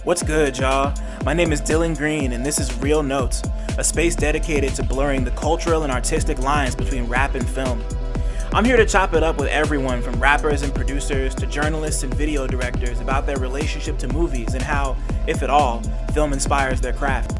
What's good, y'all? My name is Dylan Green, and this is Real Notes, a space dedicated to blurring the cultural and artistic lines between rap and film. I'm here to chop it up with everyone from rappers and producers to journalists and video directors about their relationship to movies and how, if at all, film inspires their craft.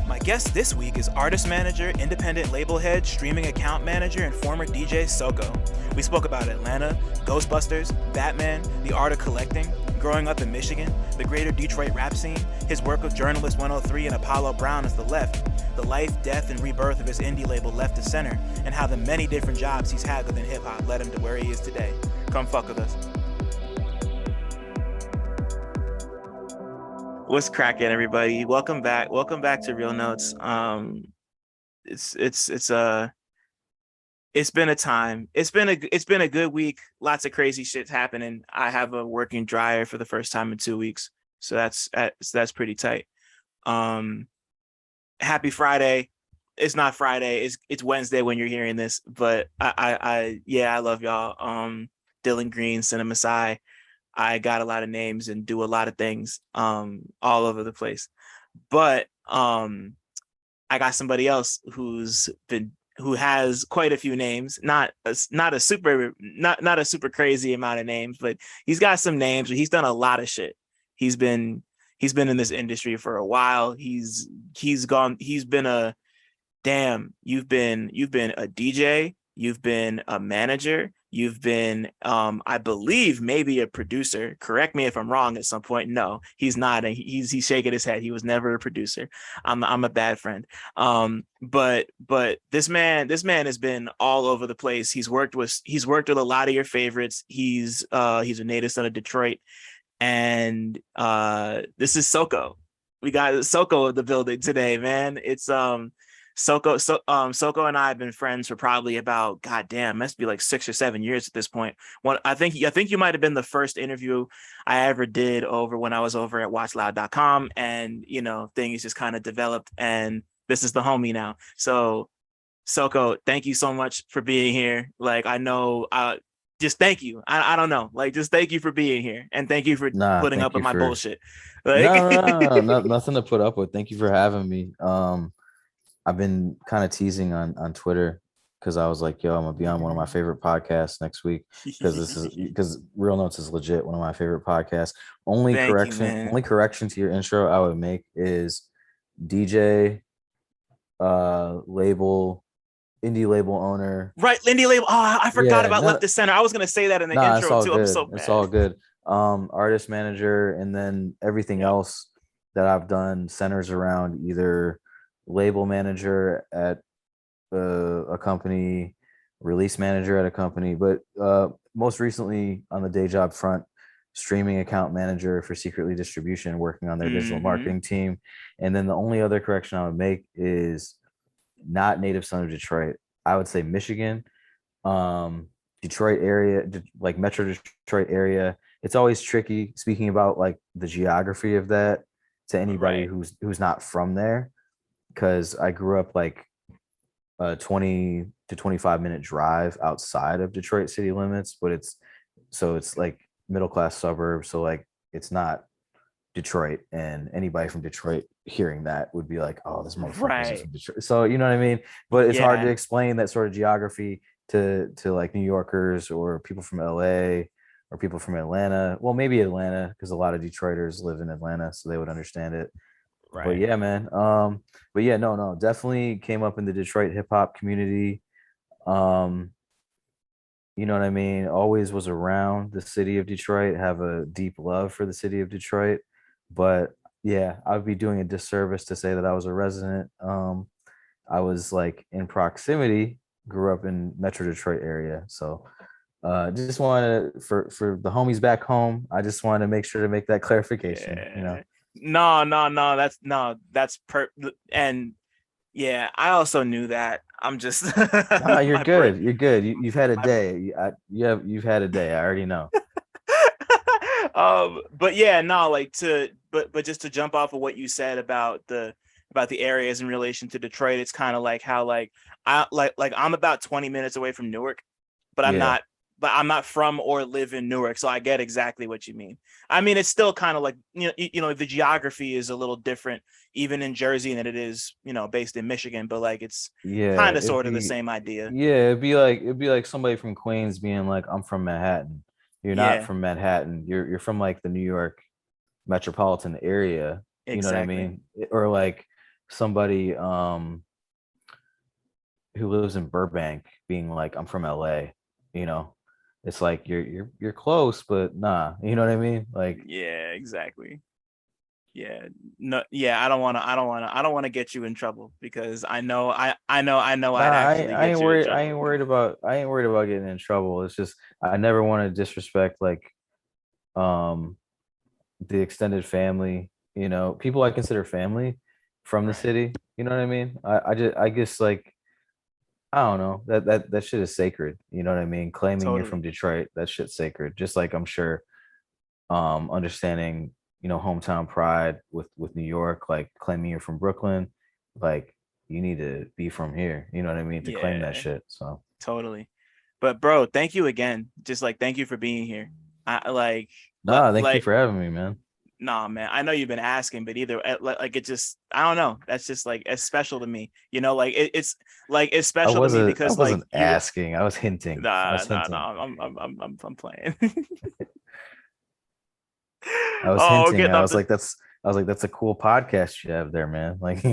My guest this week is artist manager, independent label head, streaming account manager, and former DJ Soko. We spoke about Atlanta, Ghostbusters, Batman, the art of collecting, growing up in Michigan, the greater Detroit rap scene, his work with Journalist 103 and Apollo Brown as The Left, the life, death, and rebirth of his indie label Left to Center, and how the many different jobs he's had within hip-hop led him to where he is today. Come fuck with us. What's cracking, everybody? Welcome back. Welcome back to Real Notes. It's been a time. It's been a good week. Lots of crazy shit's happening. I have a working dryer for the first time in 2 weeks, so that's pretty tight. Happy Friday. It's not Friday. It's Wednesday when you're hearing this, but I love y'all. Dylan Green, CineMasai. I got a lot of names and do a lot of things all over the place, but I got somebody else who has quite a few names, not a super crazy amount of names, but he's got some names. He's done a lot of shit. He's been in this industry for a while. You've been a DJ, you've been a manager, you've been I believe maybe a producer. Correct me if I'm wrong at some point. No, he's not. And he's shaking his head. He was never a producer. I'm a bad friend. But this man has been all over the place. He's worked with a lot of your favorites. He's a native son of Detroit. And this is Soko. We got Soko in the building today, man. It's Soko and I have been friends for probably about, goddamn, must be like 6 or 7 years at this point. I think you might have been the first interview I ever did over when I was over at watchloud.com, and things just kind of developed, and this is the homie now. So Soko, thank you so much for being here. Like, I know, just thank you. I don't know, like, just thank you for being here, and thank you for putting up with my bullshit. Like, no, nothing to put up with. Thank you for having me. I've been kind of teasing on Twitter because I was like, yo, I'm gonna be on one of my favorite podcasts next week, because Real Notes is legit one of my favorite podcasts. Only correction to your intro I would make is DJ, label, indie label owner. Right, indie label. Oh, I forgot about Left to Center. I was gonna say that in the intro too. Good. I'm so bad. It's all good. Artist manager, and then everything else that I've done centers around either label manager at a company, release manager at a company, but most recently on the day job front, streaming account manager for Secretly Distribution, working on their digital marketing team. And then the only other correction I would make is not native son of Detroit. I would say Michigan, Detroit area, like Metro Detroit area. It's always tricky speaking about like the geography of that to anybody who's not from there, because I grew up like a 20 to 25-minute drive outside of Detroit city limits, but it's like middle-class suburbs. So like, it's not Detroit, and anybody from Detroit hearing that would be like, oh, this motherfucker is from Detroit. So, you know what I mean? But it's hard to explain that sort of geography to like New Yorkers or people from LA or people from Atlanta. Well, maybe Atlanta, because a lot of Detroiters live in Atlanta, so they would understand it. Right. But yeah, man. But yeah, no, definitely came up in the Detroit hip hop community. You know what I mean? Always was around the city of Detroit, have a deep love for the city of Detroit. But yeah, I would be doing a disservice to say that I was a resident. I was like in proximity, grew up in Metro Detroit area. So just wanted for the homies back home, I just wanted to make sure to make that clarification, No, that's and yeah, I also knew that. I'm just no, you're good. You're good. You've had a day. You've had a day. I already know. But yeah, no, like but just to jump off of what you said about the areas in relation to Detroit, it's kind of like how like I'm about 20 minutes away from Newark, but I'm not but I'm not from or live in Newark, so I get exactly what you mean. I mean, it's still kind of like, the geography is a little different even in Jersey than it is, based in Michigan, but like it's Yeah, kind of sort of the same idea. it'd be like somebody from Queens being like, I'm from Manhattan. You're not Yeah, from Manhattan. You're from like the New York metropolitan area. You know what I exactly. mean? Or like somebody who lives in Burbank being like, I'm from LA, you know. It's like you're close, but nah, you know what I mean? Like, Yeah, exactly. Yeah. No, yeah, I don't want to get you in trouble because I know nah, I'd actually get you in trouble. I ain't worried about getting in trouble. It's just I never want to disrespect like um the extended family, you know, people I consider family from the Right. city. You know what I mean? I guess like I don't know that shit is sacred. You know what I mean? Claiming you're from Totally. Detroit, that shit's sacred. Just like I'm sure, understanding hometown pride with New York, like claiming you're from Brooklyn, like you need to be from here. You know what I mean to claim that Yeah, shit. So totally. But bro, thank you again. Just like thank you for being here. I nah, thank you like for having me, man. nah, man. I know you've been asking, but either like it just I don't know. That's just like it's special to me. Like it's like it's special to me I because like wasn't you asking. I was hinting. I nah was nah hinting. nah. I'm playing. I was Oh, hinting. getting off the. I was like, that's a cool podcast you have there, man. Like,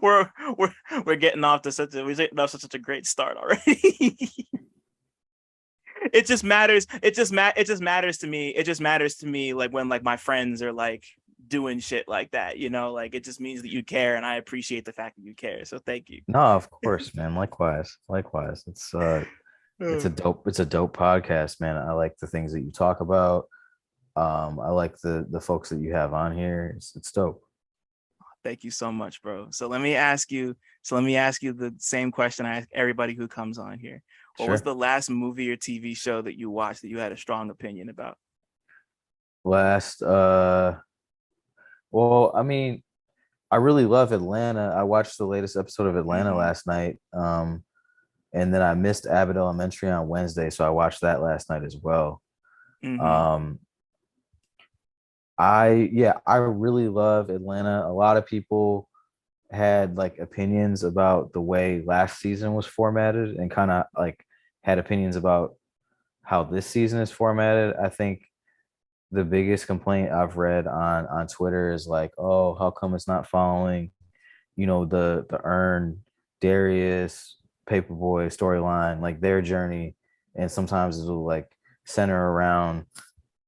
we're we're we're getting off to such a great start already. It just matters to me. It just matters to me like when like my friends are like doing shit like that, like it just means that you care and I appreciate the fact that you care. So thank you. no, of course, man. Likewise. Likewise. It's a dope podcast, man. I like the things that you talk about. I like the folks that you have on here. It's dope. Thank you so much, bro. So let me ask you the same question I ask everybody who comes on here. What was Sure. the last movie or TV show that you watched that you had a strong opinion about? Last well, I mean, I really love Atlanta. I watched the latest episode of Atlanta Mm-hmm. last night. And then I missed Abbott Elementary on Wednesday, so I watched that last night as well. Mm-hmm. Um, I really love Atlanta. A lot of people had like opinions about the way last season was formatted and kind of like had opinions about how this season is formatted. I think the biggest complaint I've read on Twitter is like, oh, how come it's not following, the Earn, Darius, Paperboy storyline, like their journey, and sometimes it'll like center around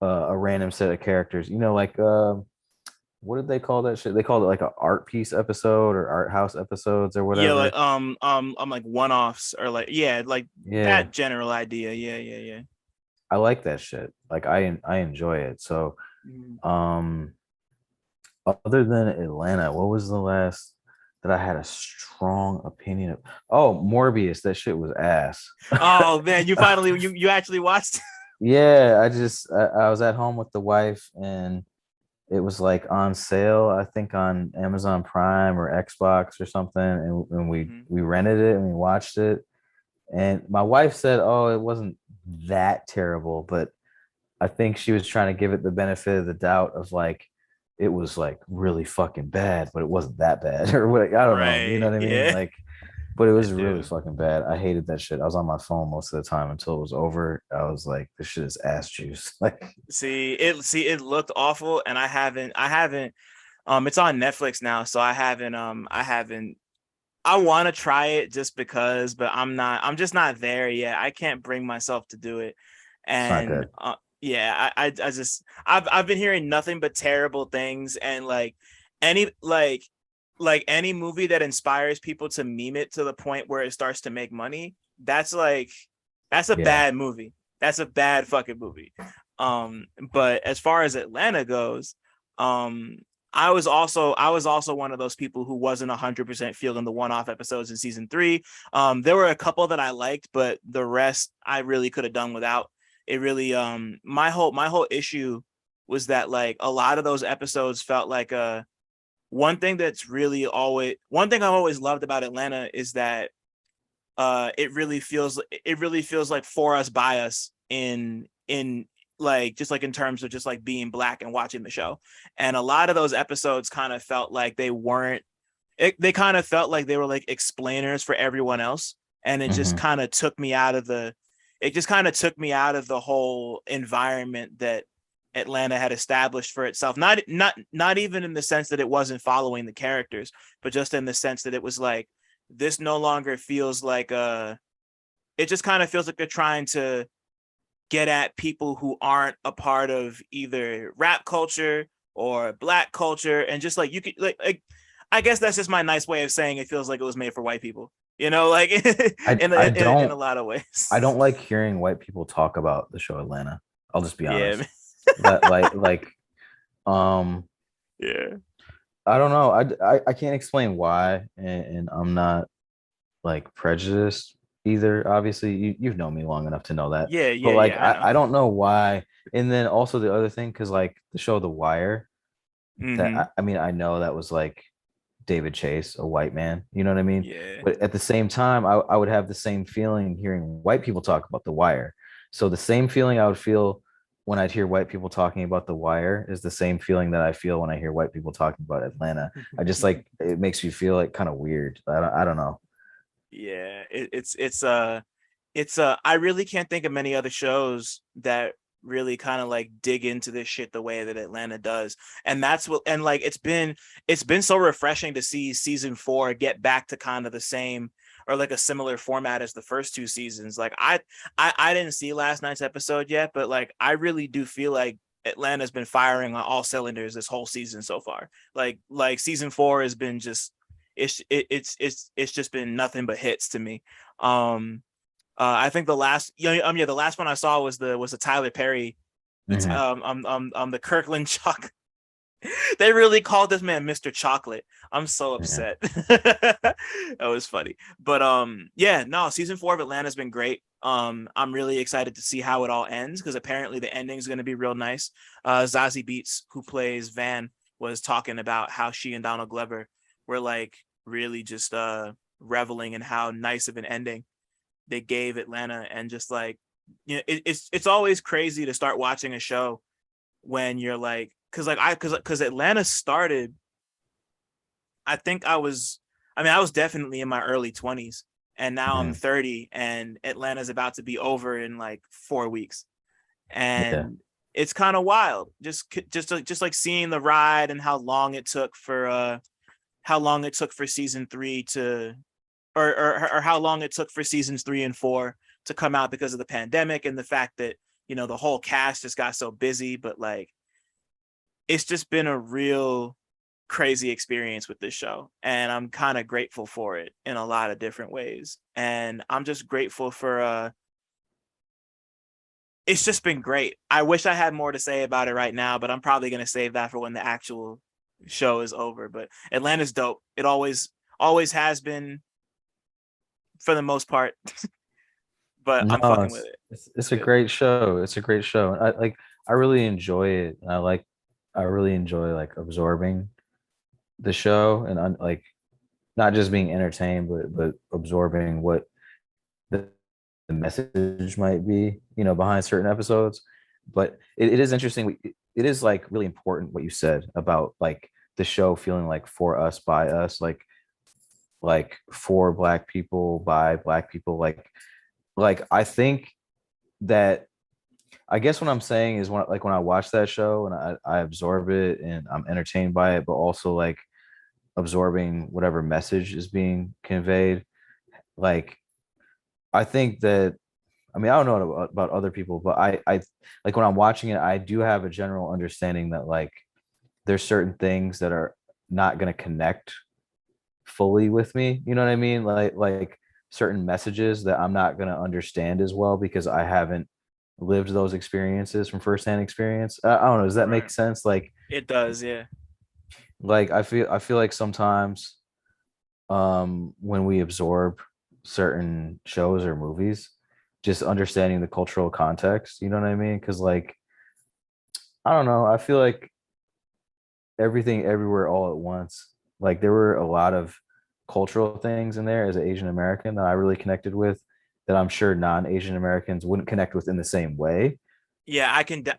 a random set of characters. Like what did they call that shit? They called it like an art piece episode or art house episodes or Yeah, like whatever. I'm like one-offs or like yeah, like Yeah, that general idea. Yeah, yeah, yeah. I like that shit. Like I enjoy it. So Mhm. um other than Atlanta, what was the last that I had a strong opinion of? Oh, Morbius, that shit was ass. Oh man, you actually watched. Yeah, I was at home with the wife and it was like on sale, I think on Amazon Prime or Xbox or something, and we Mhm. we rented it and we watched it. And my wife said, "Oh, it wasn't that terrible," but I think she was trying to give it the benefit of the doubt of like it was like really fucking bad, but it wasn't that bad or what. I don't know. You know Right. what I mean? Yeah, Like, but it I was really do. fucking bad. I hated that shit. I was on my phone most of the time until it was over. I was like, this shit is ass juice. Like, See it looked awful and I haven't it's on Netflix now, so I haven't I want to try it just because, but I'm just not there yet. I can't bring myself to do it. it's not And good. yeah, I just I've been hearing nothing but terrible things and any any movie that inspires people to meme it to the point where it starts to make money, that's a Yeah. bad movie. That's a bad fucking movie. But as far as Atlanta goes, um I was also one of those people who wasn't 100% feeling the one-off episodes in season 3. There were a couple that I liked, but the rest I really could have done without. It really my whole issue was that like a lot of those episodes felt like one thing I've always loved about Atlanta is that it really feels like for us by us in like just like in terms of just like being black and watching the show. And a lot of those episodes kind of felt like they weren't they kind of felt like they were like explainers for everyone else, and it just Hmm. kind of took me out of the it just kind of took me out of the whole environment that Atlanta had established for itself. Not even in the sense that it wasn't following the characters, but just in the sense that it was like this no longer feels like it just kind of feels like they're trying to get at people who aren't a part of either rap culture or black culture, and just like you could like I guess that's just my nice way of saying it feels like it was made for white people, you know, like I in a lot of I ways. don't like hearing white people talk about the show Atlanta. I'll just be Yeah, honest. man. That um Yeah, I don't know. I can't explain why, and I'm not like prejudiced either. Obviously, you've known me long enough to know that. But like I know. I don't know why. And then also the other thing, because like the show The Wire, that Mm-hmm. I mean, I know that was like David Chase, a white man. You know what I mean? Yeah. But at the same time, I would have the same feeling hearing white people talk about The Wire. So the same feeling I would feel when I'd hear white people talking about The Wire is the same feeling that I feel when I hear white people talking about Atlanta. I just like it makes me feel like kind of weird. I don't know. Yeah, it's I really can't think of many other shows that really kind of like dig into this shit the way that Atlanta does. And that's what and like it's been so refreshing to see season 4 get back to kind of the same or like a similar format as the first two seasons. Like I didn't see last night's episode yet, but like I really do feel like Atlanta's been firing on all cylinders this whole season so far. Like season 4 has been just it's just been nothing but hits to me. Um I think the last yeah the last one I saw was the Tyler Perry Mhm. the Kirkland Chocolate. They really called this man Mr. Chocolate. I'm so Yeah. upset. That was funny. But yeah, no, season 4 of Atlanta's been great. I'm really excited to see how it all ends because apparently the ending is going to be real nice. Zazie Beetz, who plays Van, was talking about how she and Donald Glover were like really just reveling in how nice of an ending they gave Atlanta, and just like it's always crazy to start watching a show when you're like because Atlanta started. I think I was definitely in my early 20s, and now I'm Mhm. 30 and Atlanta's about to be over in like 4 weeks. Yeah. And it's kind of wild just like seeing the ride and how long it took for season 3 to or how long it took for seasons 3 and 4 to come out because of the pandemic and the fact that the whole cast just got so busy. But like it's just been a real crazy experience with this show, and I'm kind of grateful for it in a lot of different ways. And I'm just grateful for it's just been great. I wish I had more to say about it right now, but I'm probably going to save that for when the actual show is over. But Atlanta's dope. It always has been for the most part, but I'm No, fucking with it. it's It's a good. great show. It's a great show. I really enjoy it. I really enjoy like absorbing the show and like not just being entertained, but absorbing what the, the message might be, behind certain episodes. But it is interesting. It is like really important what you said about like the show feeling like for us by us, like for black people by black people. Like I think that I guess what I'm saying is when I watch that show and I absorb it and I'm entertained by it, but also like absorbing whatever message is being conveyed. Like I think that I mean I don't know about other people, but I like when I'm watching it, I do have a general understanding that like there's certain things that are not going to connect fully with me. You know what I mean? Like certain messages that I'm not going to understand as well because I haven't lived those experiences from firsthand experience. I don't know. Does that make Right. sense? It does, yeah. Like I feel like sometimes when we absorb certain shows or movies, just understanding the cultural context, you know what I mean? Because like I don't know, I feel like everything everywhere all at once. Like there were a lot of cultural things in there as an Asian American that I really connected with that I'm sure non-Asian Americans wouldn't connect with in the same way. Yeah, I can Yeah,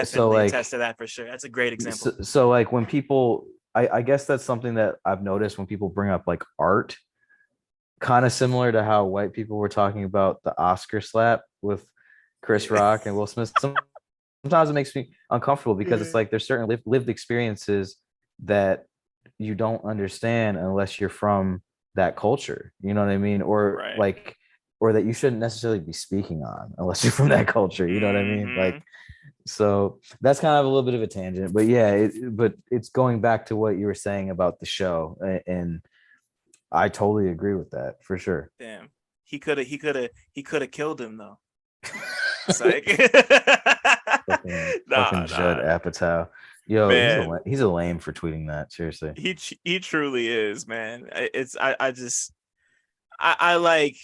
so definitely attest like to that for sure. That's a great example. so like when people I guess that's something that I've noticed when people bring up like art, kind of similar to how white people were talking about the Oscar slap with Chris Yeah. Rock and Will Smith. Sometimes it makes me uncomfortable because it's Yeah. like there's certain lived experiences that you don't understand unless you're from that culture. You know what I mean? Or Right. like, or that you shouldn't necessarily be speaking on unless you're from that culture. You know what I mean? Hmm. Like, so that's kind of a little bit of a tangent, but yeah, but it's going back to what you were saying about the show, and I totally agree with that for sure. Damn. He could have killed him though. It's like Fucking nah, Judd nah. Apatow. Yo, Man, he's a lame for tweeting that. Seriously. he truly is, man. I just I like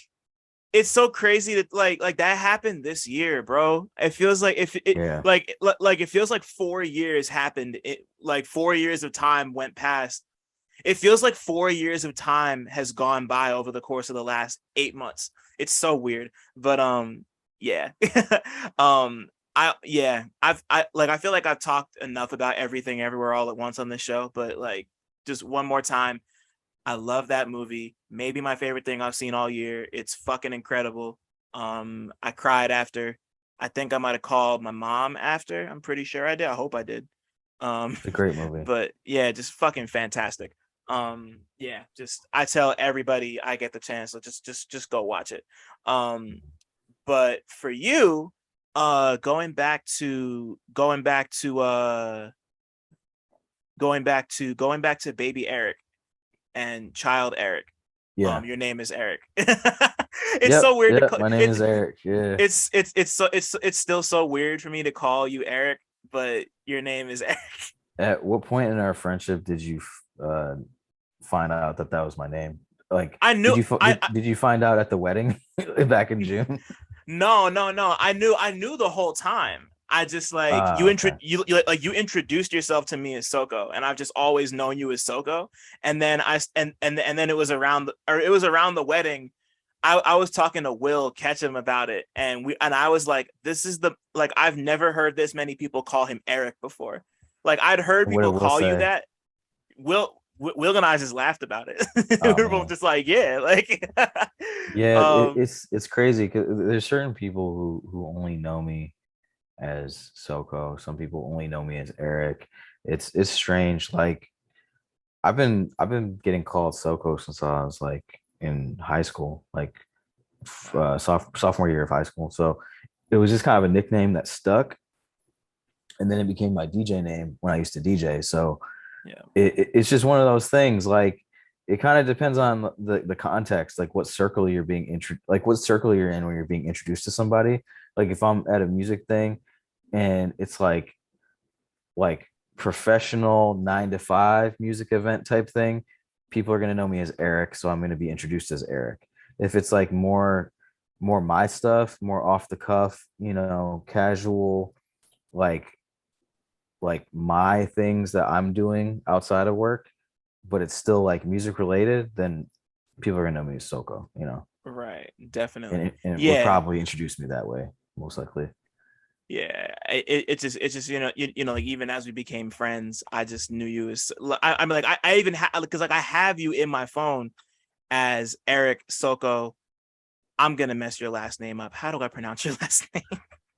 it's so crazy that like that happened this year, bro. It feels like if it Yeah. like it feels like 4 years happened. It like 4 years of time went past. It feels like 4 years of time has gone by over the course of the last 8 months. It's so weird, but yeah, I feel like I've talked enough about everything everywhere all at once on this show, but like just one more time, I love that movie. Maybe my favorite thing I've seen all year. It's fucking incredible. I cried after. I think I might have called my mom after. I'm pretty sure I did. I hope I did. Um, It's a great movie. but yeah, just fucking fantastic. Yeah, just I tell everybody I get the chance, so just go watch it. Um, but for you, going back to baby Eric and child Eric. Yeah. Your name is Eric. It's Yep. so weird to Yep. call My name it. is Eric. Yeah. It's still so weird for me to call you Eric, but your name is Eric. At what point in our friendship did you find out that that was my name? Like, I knew did you find out at the wedding back in June? no. I knew the whole time. I just like Ah, okay. you introduced yourself to me as Soko, and I've just always known you as Soko. And then and then it was around the wedding. I was talking to Will Ketchum about it, and I was like, this is the like I've never heard this many people call him Eric before. Like I'd heard What did people Will call you say? that. Will and I just laughed about it. Oh We were both man. just like, yeah, like Yeah, um it's crazy because there's certain people who only know me as Soko. Some people only know me as Eric. It's strange. Like I've been getting called Soko since I was like in high school, like sophomore year of high school. So it was just kind of a nickname that stuck, and then it became my DJ name when I used to DJ. So yeah, it's just one of those things. Like it kind of depends on the context, like what circle you're like what circle you're in when you're being introduced to somebody. Like if I'm at a music thing and it's like professional 9 to 5 music event type thing, people are going to know me as Eric, so I'm going to be introduced as Eric. If it's like more my stuff, more off the cuff, casual, like my things that I'm doing outside of work, but it's still like music related, then people are going to know me as Soko, right, definitely. and it would Yeah, probably introduce me that way, most likely. yeah. It's just like even as we became friends, I just knew you as I'm like I even have because like I have you in my phone as Eric Soko. I'm gonna mess your last name up. How do I pronounce your last name?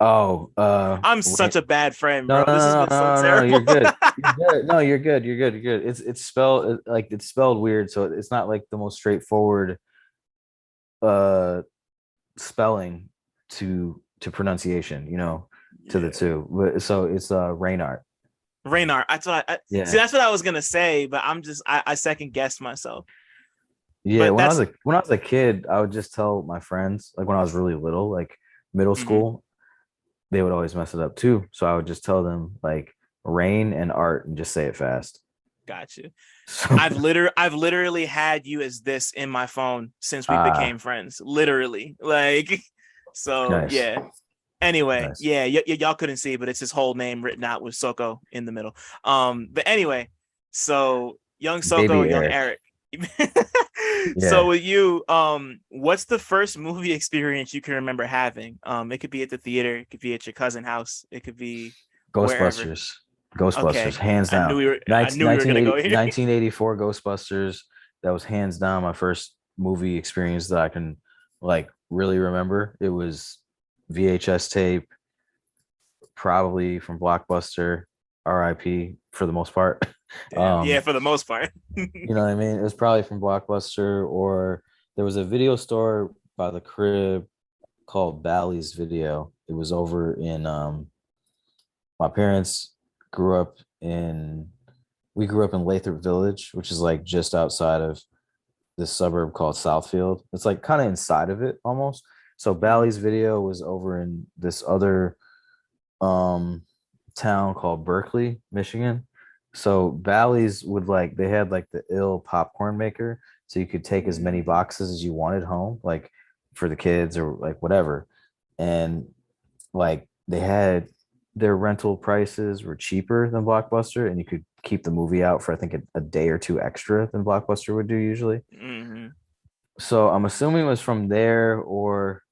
Oh, I'm such a bad friend, no, bro. no, This has no, been so no, no, no, you're terrible. good. You're good. No, you're good. You're good. You're good. It's spelled like it's spelled weird, so it's not like the most straightforward uh spelling to pronunciation, to the Yeah. two. But so it's Reynard. Raynard. See. Yeah. That's what I was gonna say, but I second guessed myself. Yeah, But that's when I was a kid, I would just tell my friends, like when I was really little, like middle mhm, school, they would always mess it up too. So I would just tell them like rain and art and just say it fast. got you. So I've literally had you as this in my phone since we ah, became friends. Literally, like, so nice. yeah. Anyway, Nice. yeah, y'all couldn't see, but it's his whole name written out with Soko in the middle. But anyway, so young Soko, Baby young Eric. Eric. So Yeah, with you, what's the first movie experience you can remember having? It could be at the theater, it could be at your cousin's house, it could be wherever. Ghostbusters. Ghostbusters, Okay, hands down. I knew we were gonna go here. 1984 Ghostbusters. That was hands down my first movie experience that I can like really remember. It was VHS tape, probably from Blockbuster, RIP for the most part. Damn, yeah, Um, for the most part. you know what I mean? It was probably from Blockbuster, or there was a video store by the crib called Bally's Video. It was over in my parents grew up in we grew up in Lathrop Village, which is like just outside of this suburb called Southfield. It's like kind of inside of it almost. So Mhm. Bally's Video was over in this other um town called Berkeley, Michigan. So Bally's would like they had like the ill popcorn maker, so you could take as many Mm. boxes as you wanted home, like for the kids or like whatever. And like they had their rental prices were cheaper than Blockbuster, and you could keep the movie out for I think a day or two extra than Blockbuster would do usually. Mhm. So I'm assuming it was from there or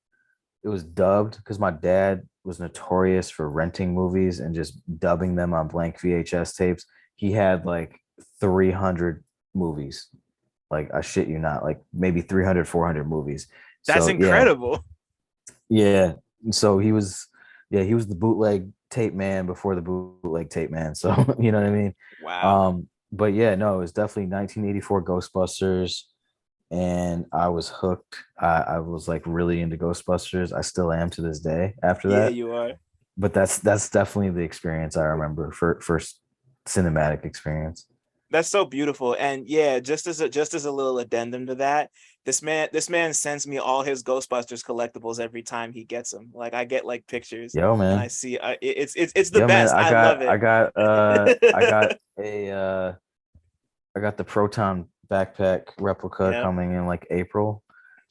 it was dubbed because my dad was notorious for renting movies and just dubbing them on blank VHS tapes. He had like 300 movies. Like I shit you not, like maybe 300, 400 movies. That's So yeah, incredible. yeah. So he was, yeah, he was the bootleg tape man before the bootleg tape man. So you know what I mean. Wow. But yeah, no, it was definitely 1984 Ghostbusters, and I was hooked. I was like really into Ghostbusters. I still am to this day after Yeah, that. you are. But that's definitely the experience I remember for first cinematic experience. That's so beautiful. And yeah, just as a little addendum to that, this man sends me all his Ghostbusters collectibles every time he gets them. Like I get like pictures Yo, and I man. see it's the Yo, man, best. I love it. I got the Proton backpack replica Yeah. coming in like April.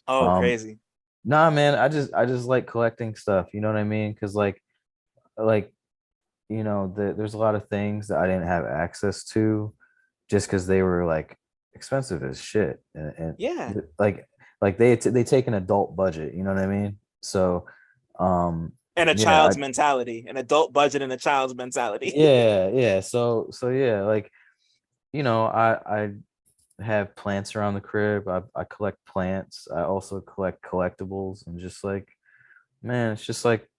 Oh, Um, crazy. nah, man, I just like collecting stuff. You know what I mean? Because like there's a lot of things that I didn't have access to just because they were like expensive as shit, and Yeah. like they take an adult budget. You know what I mean? So, um, And a yeah, child's mentality, an adult budget and a child's mentality. yeah. So yeah, like I have plants around the crib. I collect plants. I also collect collectibles and just like, man, it's just like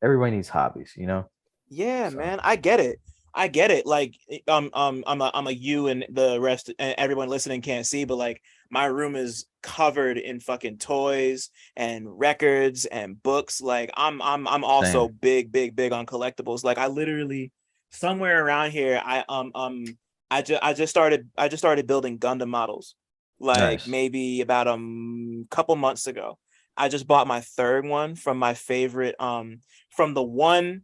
everybody needs hobbies, you know? Yeah, So man, I get it. I get it. Like, I'm a you and the rest and everyone listening can't see, but like my room is covered in fucking toys and records and books. Like, I'm also same. big, big, big on collectibles. Like, I literally somewhere around here, I just started building Gundam models. Like Nice. maybe about couple months ago. I just bought my third one from my favorite from the one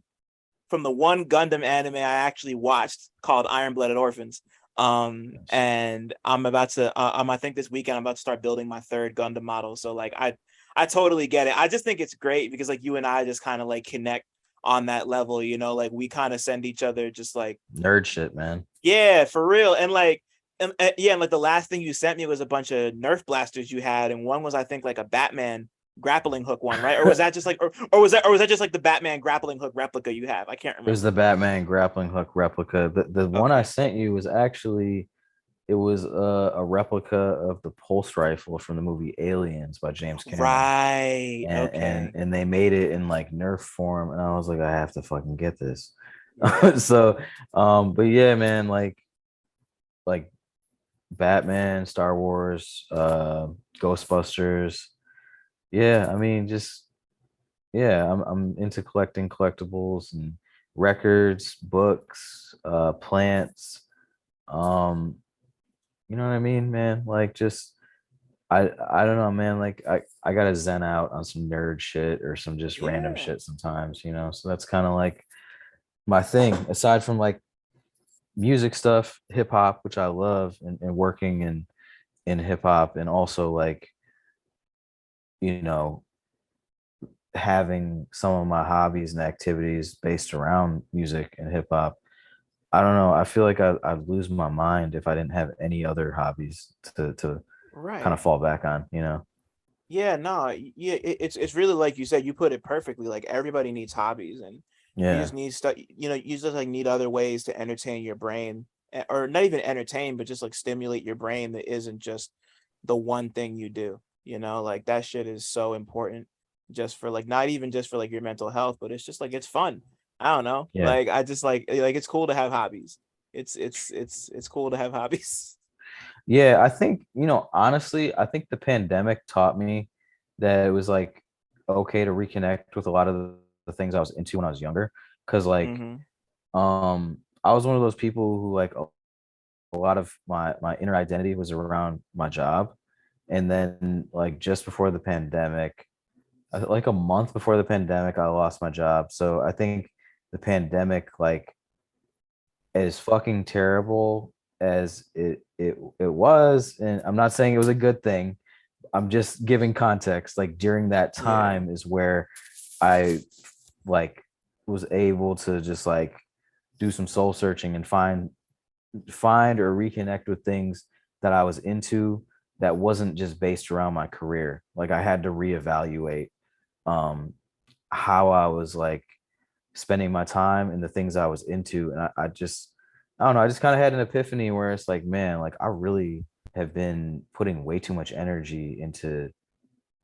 from the one Gundam anime I actually watched called Iron Blooded Orphans. Nice. And I'm about to I think this weekend I'm about to start building my third Gundam model. So like I totally get it. I just think it's great because like you and I just kind of like connect on that level, like we kind of send each other just like Nerd shit, man. yeah, for real. And like yeah, and like the last thing you sent me was a bunch of Nerf blasters you had, and one was I think like a Batman grappling hook one, right? Or was that just like or was that just like the Batman grappling hook replica you have? I can't It was the remember. Batman grappling hook replica. The one I Okay. sent you was actually it was a replica of the pulse rifle from the movie Aliens by James Cameron. Right. And and Okay. and they made it in like Nerf form, and I was like, I have to fucking get this. Yeah. So, but yeah, man, like Batman, Star Wars, Ghostbusters. Yeah, I mean, just yeah, I'm into collecting collectibles and records, books, plants. Um, you know what I mean, man? Like just I don't know, man. Like I gotta zen out on some nerd shit or some just random Yeah. shit sometimes, So that's kind of like my thing. Aside from like music stuff, hip hop, which I love, and working in hip hop, and also like you know having some of my hobbies and activities based around music and hip hop. I don't know. I feel like I'd lose my mind if I didn't have any other hobbies to kind of Right. fall back on, you know? Yeah, no, yeah, it's really like you said, you put it perfectly. Like everybody needs hobbies, and you Yeah. just need stuff, you just like need other ways to entertain your brain, or not even entertain, but just like stimulate your brain that isn't just the one thing you do. Like that shit is so important just for like not even just for like your mental health, but it's just like it's fun. I don't know. Yeah. Like I just like it's cool to have hobbies. It's cool to have hobbies. Yeah, I think, honestly, I think the pandemic taught me that it was like okay to reconnect with a lot of the things I was into when I was younger. Cause like Mm-hmm. I was one of those people who like a lot of my inner identity was around my job. And then like just before the pandemic, like a month before the pandemic, I lost my job. So I think the pandemic, like, as fucking terrible as it was, and I'm not saying it was a good thing. I'm just giving context. Like during that Yeah. time is where I like was able to just like do some soul searching and find or reconnect with things that I was into that wasn't just based around my career. Like I had to reevaluate um how I was like spending my time and the things I was into. And I don't know, I just kind of had an epiphany where it's like, man, like I really have been putting way too much energy into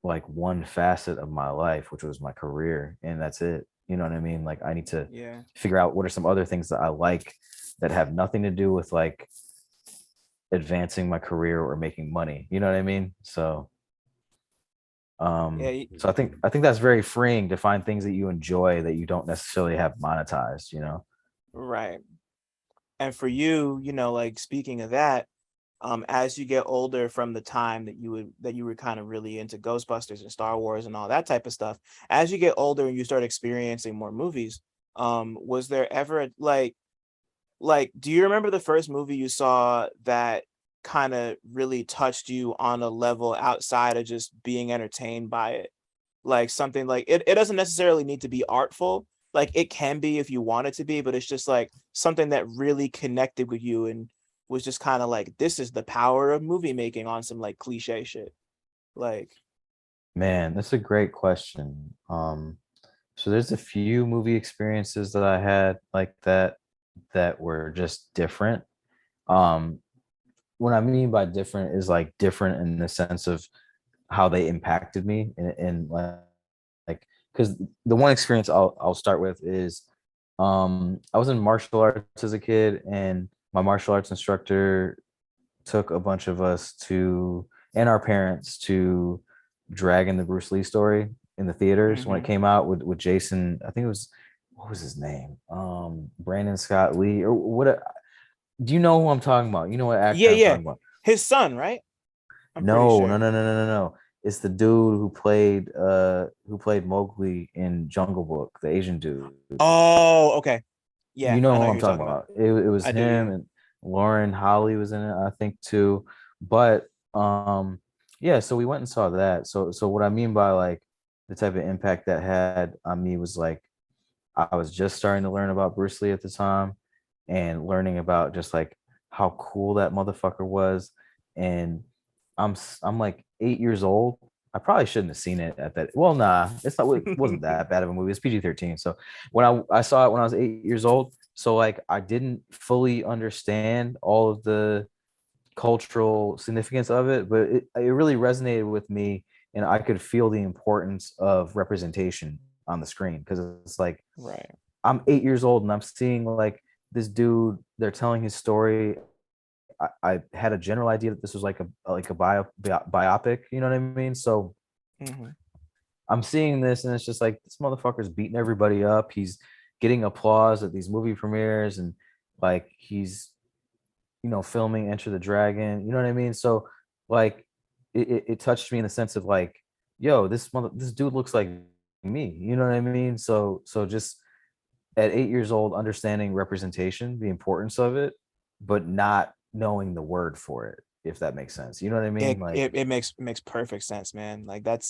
like one facet of my life, which was my career. And that's it. You know what I mean? Like I need to Yeah. figure out what are some other things that I like that have nothing to do with like advancing my career or making money. You know what I mean? Yeah. So I think that's very freeing to find things that you enjoy that you don't necessarily have monetized, you know. Right. And for you, like speaking of that, as you get older from the time that you were kind of really into Ghostbusters and Star Wars and all that type of stuff, as you get older and you start experiencing more movies, was there ever do you remember the first movie you saw that kind of really touched you on a level outside of just being entertained by it? Like something like it doesn't necessarily need to be artful. Like it can be if you want it to be, but it's just like something that really connected with you and was just kind of like, this is the power of movie making on some like cliche shit. Like, Man, that's a great question. So there's a few movie experiences that I had like that were just different. Um, what I mean by different is like different in the sense of how they impacted me and like because the one experience I'll start with is I was in martial arts as a kid and my martial arts instructor took a bunch of us to and our parents to Dragon the Bruce Lee story in the theaters when it mm-hmm. came out with Jason. I think it was what was his name? Brandon Scott Lee or what? Do you know who I'm talking about? You know what Yeah, actor I'm yeah. talking about? His son, right? I'm pretty No, no, sure. no, no, no, no, no. It's the dude who played Mowgli in Jungle Book, the Asian dude. Oh, okay. You Yeah, know I know who who I'm you're talking talking about. about. It was I do, him yeah. and Lauren Holly was in it, I think too. But yeah, so we went and saw that. So what I mean by like the type of impact that had on me was like I was just starting to learn about Bruce Lee at the time and learning about just like how cool that motherfucker was. And I'm like 8 years old. I probably shouldn't have seen it at that. Well, nah, it wasn't that bad of a movie. It's PG-13. So when I saw it when I was 8 years old, so like I didn't fully understand all of the cultural significance of it, but it really resonated with me, and I could feel the importance of representation on the screen because it's like Right. I'm 8 years old and I'm seeing like this dude. They're telling his story. I had a general idea that this was like a biopic. You know what I mean? So Mm-hmm. I'm seeing this and it's just like this motherfucker's beating everybody up. He's getting applause at these movie premieres and like he's filming Enter the Dragon. You know what I mean? So like it touched me in the sense of like, yo, this dude looks like me. You know what I mean? So just at 8 years old, understanding representation, the importance of it, but not knowing the word for it, if that makes sense. You know what I mean? It, Like, it, it makes perfect sense, man. Like that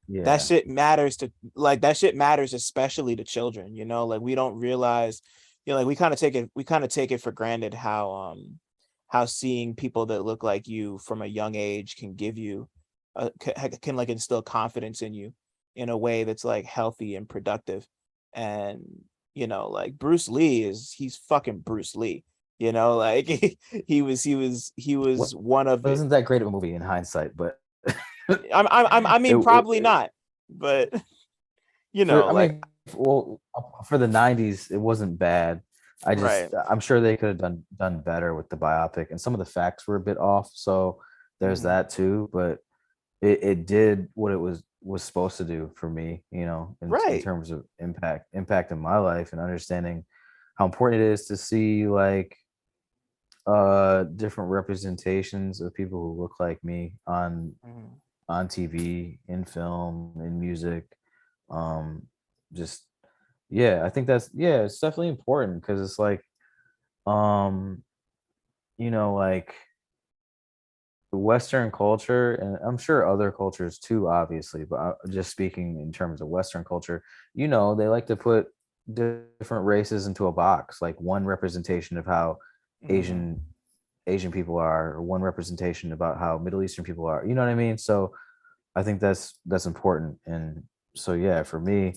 yeah, shit matters to like that shit matters especially to children, like we don't realize like we kind of take it for granted how seeing people that look like you from a young age can give you can like instill confidence in you in a way that's like healthy and productive. And like Bruce Lee he's fucking Bruce Lee. Like he was one of it. Wasn't that great of a movie in hindsight, but I mean, probably it, not, but for I like, mean, well, for the '90s, it wasn't bad. right. I'm sure they could have done better with the biopic, and some of the facts were a bit off. So there's Mhm. that too. But it did what it was supposed to do for me, in Right. terms of impact in my life and understanding how important it is to see like different representations of people who look like me Mhm. on TV, in film, in music. Um, just yeah, I think it's definitely important because it's like um, like Western culture, and I'm sure other cultures too, obviously, but just speaking in terms of Western culture, they like to put different races into a box, like one representation of how Mhm. Asian Asian people are, or one representation about how Middle Eastern people are. You know what I mean? So I think that's important. And so yeah, for me,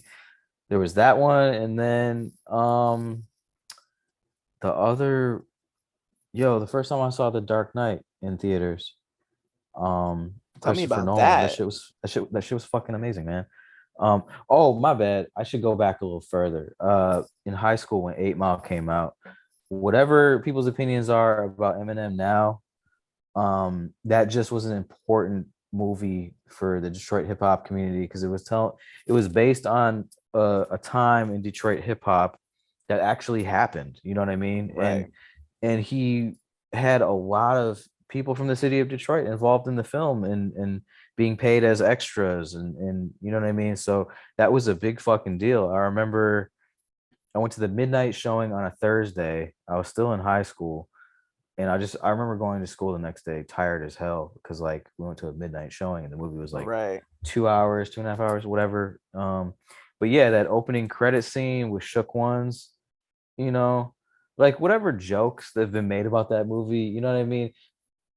there was that one, and then the other, the first time I saw The Dark Knight in theaters, Tell me Christopher about Nolan, that. that shit was fucking amazing, man. Oh my bad, I should go back a little further. In high school when 8 Mile came out, whatever people's opinions are about Eminem now, that just was an important movie for the Detroit hip hop community because it was based on a time in Detroit hip hop that actually happened. You know what I mean? Right. And he had a lot of people from the city of Detroit involved in the film and being paid as extras and you know what I mean? So that was a big fucking deal. I remember I went to the midnight showing on a Thursday. I was still in high school, and I remember going to school the next day tired as hell because like we went to a midnight showing and the movie was like Right. 2 hours, 2.5 hours, whatever. But yeah, that opening credit scene with Shook Ones, you know, like whatever jokes that have been made about that movie, you know what I mean?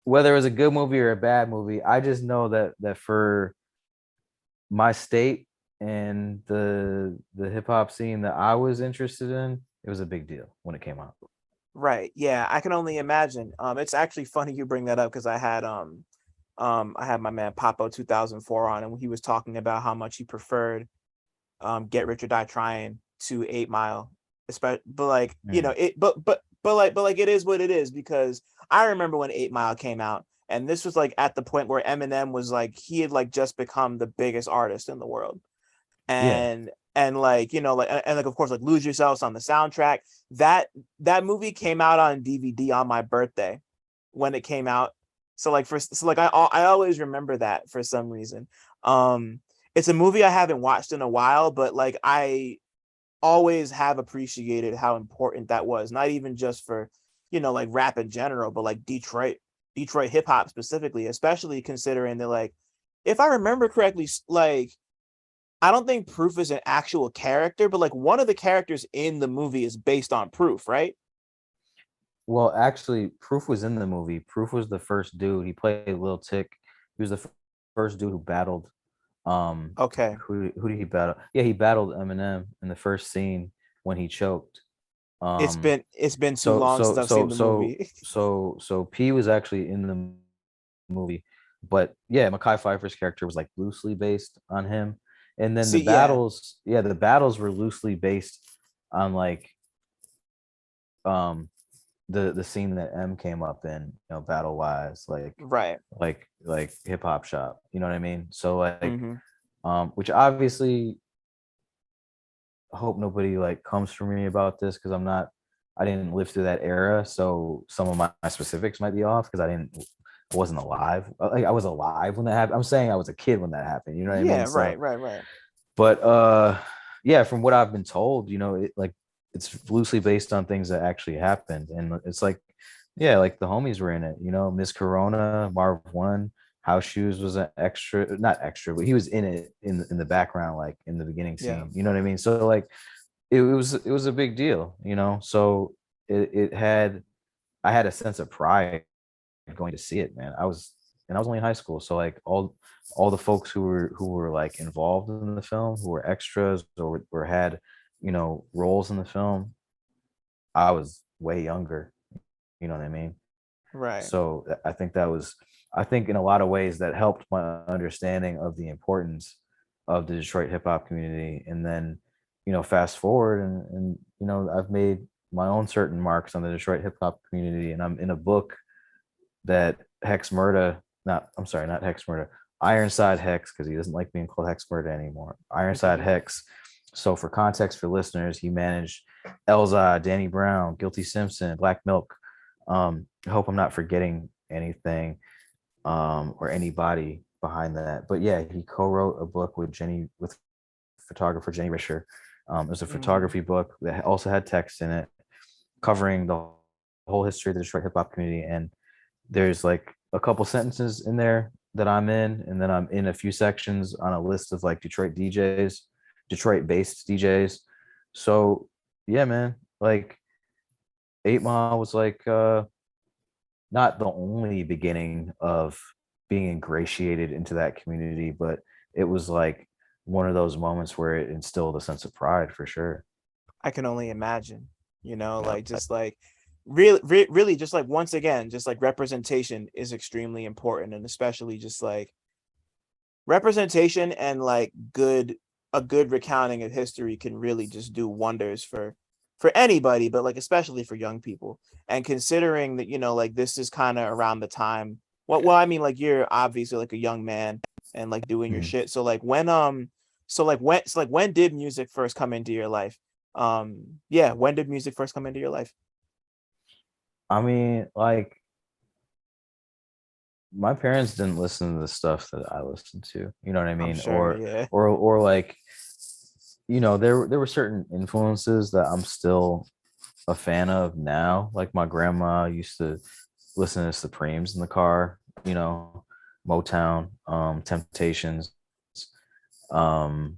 Whether it was a good movie or a bad movie, I just know that for my state and the hip hop scene that I was interested in, it was a big deal when it came out. Right. Yeah, I can only imagine. It's actually funny you bring that up because I had my man Papo 2004 on, and he was talking about how much he preferred Get Rich or Die Trying to 8 Mile. Especially, but like, Mm. but like it is what it is, because I remember when 8 Mile came out, and this was like at the point where Eminem was like he had like just become the biggest artist in the world. Yeah. And like like, and like, of course, like Lose Yourselves on the soundtrack. That movie came out on DVD on my birthday when it came out. So like I always remember that for some reason. um it's a movie I haven't watched in a while, but like I always have appreciated how important that was, not even just for like rap in general, but like Detroit hip hop specifically, especially considering that, like, if I remember correctly, like, I don't think Proof is an actual character, but like one of the characters in the movie is based on Proof, right? Well, actually, Proof was in the movie. Proof was the first dude. He played Lil Tick. He was the first dude who battled. Okay. Who did he battle? Yeah, he battled Eminem in the first scene when he choked. It's Um, been it's been too so long since so I've seen so the so movie. so P was actually in the movie, but yeah, Mekhi Phifer's character was like loosely based on him, and then See, yeah. the battles were loosely based on like um the scene that M came up in, battle wise, Right. like hip hop shop. You know what I mean? So like, Hmm. which obviously I hope nobody like comes for me about this because I didn't live through that era. So some of my specifics might be off because I wasn't alive. Like I was alive when that happened. I'm saying I was a kid when that happened. You know what I mean? Yeah, So, right, right, right. but yeah, from what I've been told, it's loosely based on things that actually happened, and it's like, yeah, like the homies were in it. Miss Corona, Marv One, House Shoes was an extra, not extra, but he was in it in the background, like in the beginning Yeah. scene. You know what I mean? So like, it was a big deal, you know. So it had I had a sense of pride going to see it, man. I was only in high school, so like all the folks who were like involved in the film, who were extras or had, you know, roles in the film, I was way younger. You know what I mean? Right. So I think in a lot of ways that helped my understanding of the importance of the Detroit hip hop community. And then, you know, fast forward and you know, I've made my own certain marks on the Detroit hip hop community, and I'm in a book that Hex Murda, not I'm sorry, not Hex Murda, Ironside Hex, because he doesn't like being called Hex Murda anymore. Ironside Okay. Hex. So for context for listeners, he managed Elza, Danny Brown, Guilty Simpson, Black Milk. I hope I'm not forgetting anything or anybody behind that. But yeah, he co-wrote a book with photographer Jenny Risher. It was a Mm-hmm. photography book that also had text in it covering the whole history of the Detroit hip hop community. And there's like a couple sentences in there that I'm in, and then I'm in a few sections on a list of like Detroit DJs, Detroit based DJs. So yeah, man, like 8 Mile was like not the only beginning of being ingratiated into that community, but it was like one of those moments where it instilled a sense of pride for sure. I can only imagine, like just like really just like once again, just like representation is extremely important, and especially just like representation and like a good recounting of history can really just do wonders for anybody, but like especially for young people. And considering that, like this is kind of around the time, well, I mean, like you're obviously like a young man and like doing your Mhm. shit. So like when did music first come into your life? Yeah, when did music first come into your life? I mean, like my parents didn't listen to the stuff that I listened to. You know what I I'm mean? sure, yeah. Or like, you know, there were certain influences that I'm still a fan of now. Like my grandma used to listen to Supremes in the car, you know, Motown, Temptations. Um,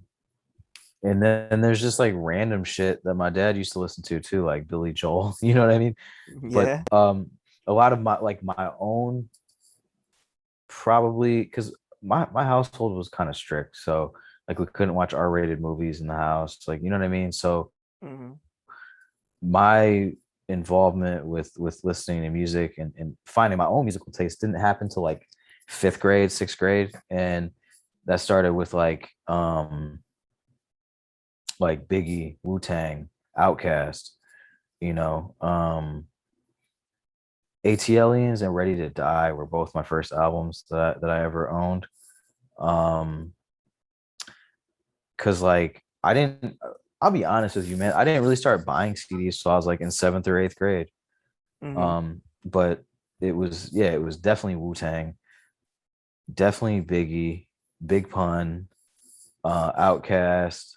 and then there's just like random shit that my dad used to listen to too, like Billy Joel, you know what I mean? But Yeah. a lot of my own probably because my household was kind of strict. So like we couldn't watch R-rated movies in the house, like you know what I mean? So Hmm. my involvement with listening to music and finding my own musical taste didn't happen till like fifth grade, sixth grade. And that started with like Biggie, Wu-Tang, Outkast, you know, ATLiens and Ready to Die were both my first albums that I ever owned. Um, cause like I didn't I'll be honest with you, man. I didn't really start buying CDs till I was like in seventh or eighth grade. Hmm. But it was definitely Wu-Tang, definitely Biggie, Big Pun, Outkast,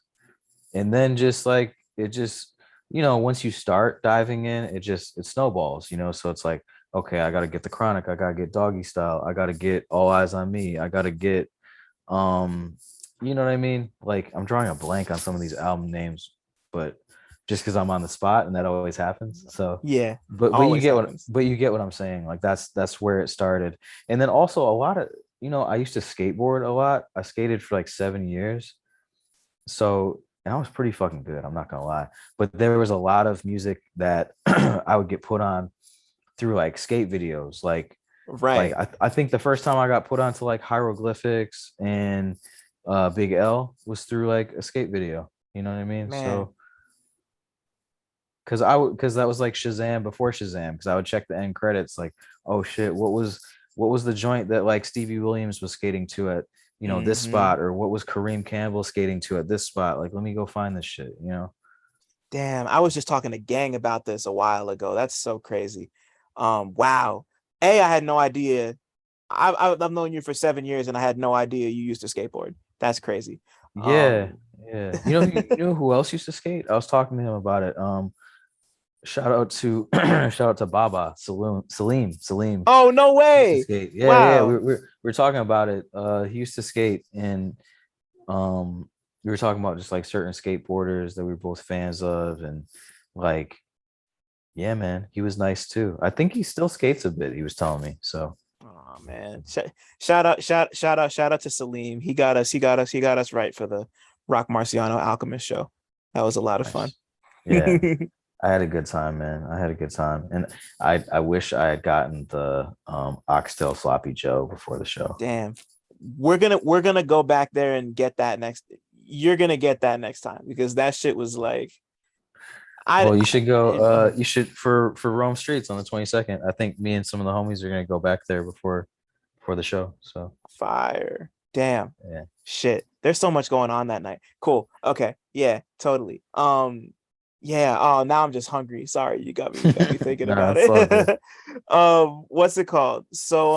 and then just like it just you know once you start diving in, it snowballs, you know. So it's like okay, I gotta get the Chronic, I gotta get Doggy Style, I gotta get All Eyes on Me, I gotta get um, you know what I mean? Like I'm drawing a blank on some of these album names, but just because I'm on the spot and that always happens. So, Yeah, but always happens. you get what I'm saying. Like that's where it started. And then also a lot of you know I used to skateboard a lot. I skated for like 7 years. So and I was pretty fucking good. I'm not gonna lie. But there was a lot of music that I would get put on through like skate videos, like Right, I think the first time I got put onto like hieroglyphics and Big L was through like a skate video. You know what I mean? man. So because that was like Shazam before Shazam, because I would check the end credits like, oh shit, what was the joint that like Stevie Williams was skating to at you know this Hmm. spot, or what was Kareem Campbell skating to at this spot? Like, let me go find this shit, you know? Damn, I was just talking to Gang about this a while ago. That's so crazy. Wow. I had no idea. I've known you for 7 years, and I had no idea you used to skateboard. That's crazy. Yeah, Um, yeah. You know who else used to skate? I was talking to him about it. Shout out to shout out to Baba Salim oh no used to way! skate. Yeah, yeah. Wow. We're talking about it. He used to skate, and um, we were talking about just like certain skateboarders that we were both fans of, and like, yeah, man, he was nice too. I think he still skates a bit. He was telling me so. Oh man. Shout out to Salim. He got us right for the Rock Marciano Alchemist show. That was a lot of fun. Nice. Yeah, I had a good time, man. I had a good time, and I wish I had gotten the oxtail sloppy Joe before the show. Damn. We're gonna go back there and get that next. You're gonna get that next time because that shit was like I, Well, you should go. you know, You should for Rome Streets on the 22nd. I think me and some of the homies are gonna go back there before the show. So fire. Damn. yeah. Shit. There's so much going on that night. Cool. Okay. Yeah, totally. Yeah. Oh, now I'm just hungry. Sorry, you got me thinking Nah, about it's all good. it. What's it called? So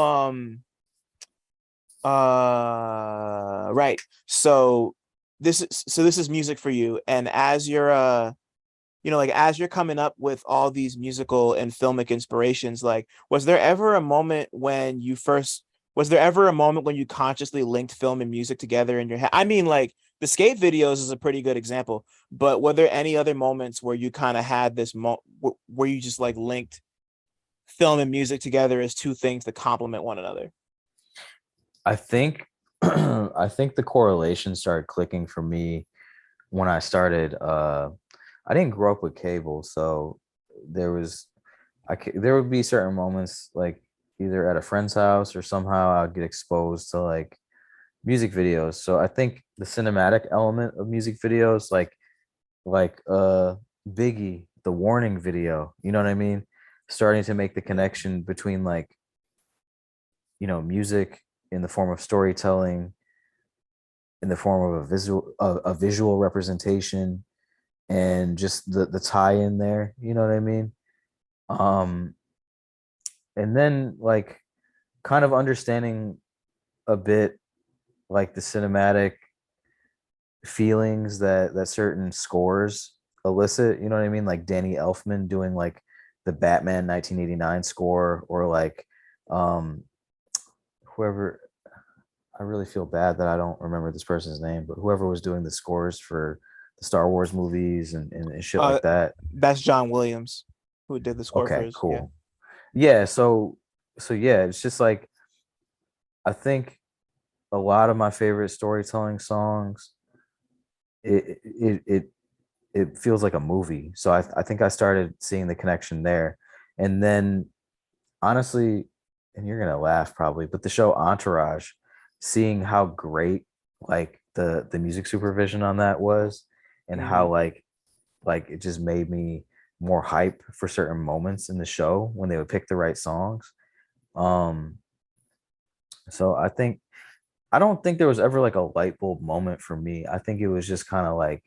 right. So this is music for you. And as you're like as you're coming up with all these musical and filmic inspirations, like was there ever a moment when you consciously linked film and music together in your head? I mean, like the skate videos is a pretty good example, but were there any other moments where you kind of had this where you just like linked film and music together as two things that complement one another? I think I think the correlation started clicking for me when I started. I didn't grow up with cable, so there was there would be certain moments like either at a friend's house or somehow I'd get exposed to like music videos. So I think the cinematic element of music videos, like Biggie, the Warning video, you know what I mean? Starting to make the connection between like, music in the form of storytelling, in the form of a visual representation, and just the tie in there, you know what I mean? Um, and then like kind of understanding a bit like the cinematic feelings that certain scores elicit, you know what I mean? Like Danny Elfman doing like the Batman 1989 score, or like um whoever, I really feel bad that I don't remember this person's name, but whoever was doing the scores for the Star Wars movies and shit Uh, like that. that's John Williams who did the score for Okay, his. Yeah. cool. Yeah, so yeah, it's just like I think a lot of my favorite storytelling songs, it it it it feels like a movie. So I think I started seeing the connection there. And then honestly, and you're gonna laugh probably, but the show Entourage, seeing how great like the music supervision on that was, and how Mhm. like it just made me more hype for certain moments in the show when they would pick the right songs. Um, so I don't think there was ever like a light bulb moment for me. I think it was just kind of like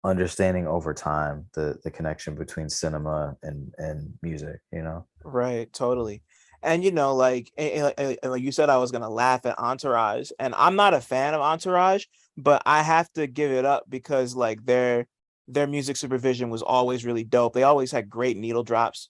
understanding over time the connection between cinema and music, you know. Right, totally. And like you said, I was gonna laugh at Entourage, and I'm not a fan of Entourage, but I have to give it up because like their music supervision was always really dope. They always had great needle drops.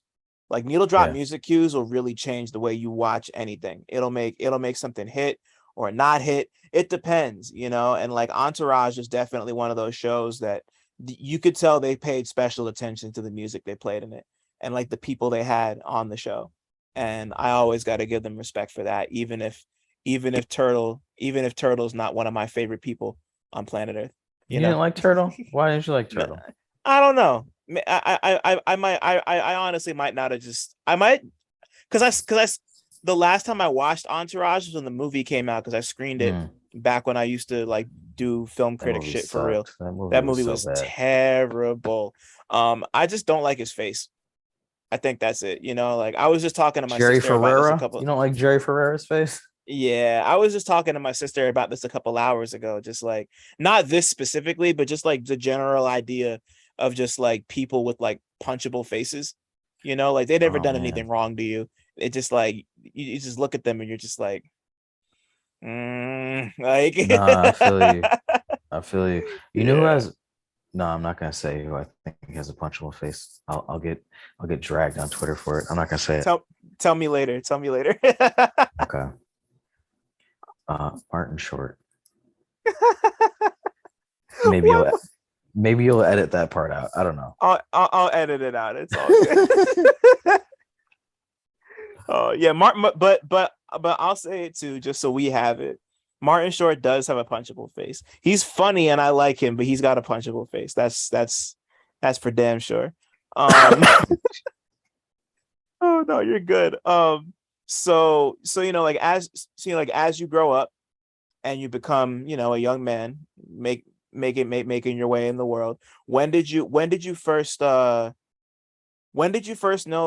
Like needle drop Yeah. music cues will really change the way you watch anything. It'll make something hit or not hit. It depends, and like Entourage is definitely one of those shows that you could tell they paid special attention to the music they played in it and like the people they had on the show. And I always got to give them respect for that, even if Turtle's not one of my favorite people on planet Earth, you You know. didn't like Turtle? Why didn't you like No, Turtle? I don't know. I honestly might not have just I might because the last time I watched Entourage was when the movie came out because I screened it Mm, back when I used to like do film that critic movie shit for real. sucked. That movie That was movie so was bad. terrible. I just don't like his face. I think that's it. Like I was just talking to my Jerry sister about this a Ferrera? couple. You don't like Jerry Ferrera's face? Yeah, I was just talking to my sister about this a couple hours ago. Just like not this specifically, but just like the general idea of just like people with like punchable faces. Like they never Oh done anything man. wrong to you. It just like you just look at them and you're just like, like Nah, I feel you. I feel you. You know who yeah. has no, I'm not gonna say who I think has a punchable face. I'll get dragged on Twitter for it. I'm not gonna say it. Tell me later. Tell me later. Okay. Martin Short. maybe What? you'll edit that part out. I don't know. I'll edit it out. It's all good. Oh yeah, Martin. But I'll say it too, just so we have it. Martin Short does have a punchable face. He's funny and I like him, but he's got a punchable face. That's for damn sure. Um, oh no, you're good. So as you grow up and you become, a young man, making your way in the world. When did you first know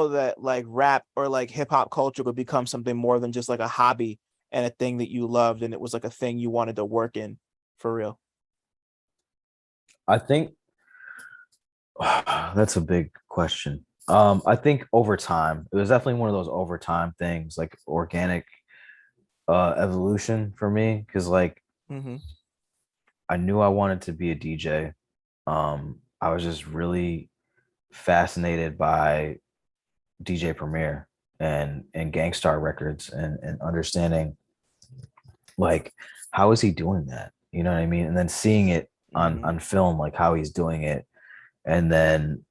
that like rap or like hip hop culture would become something more than just like a hobby and a thing that you loved and it was like a thing you wanted to work in for real? I think that's a big question. I think over time, it was definitely one of those overtime things, like organic evolution for me, because like Mm-hmm. I knew I wanted to be a DJ. I was just really fascinated by DJ Premier and Gangstar Records and understanding like how is he doing that? You know what I mean? And then seeing it Mm-hmm. on film, like how he's doing it, and then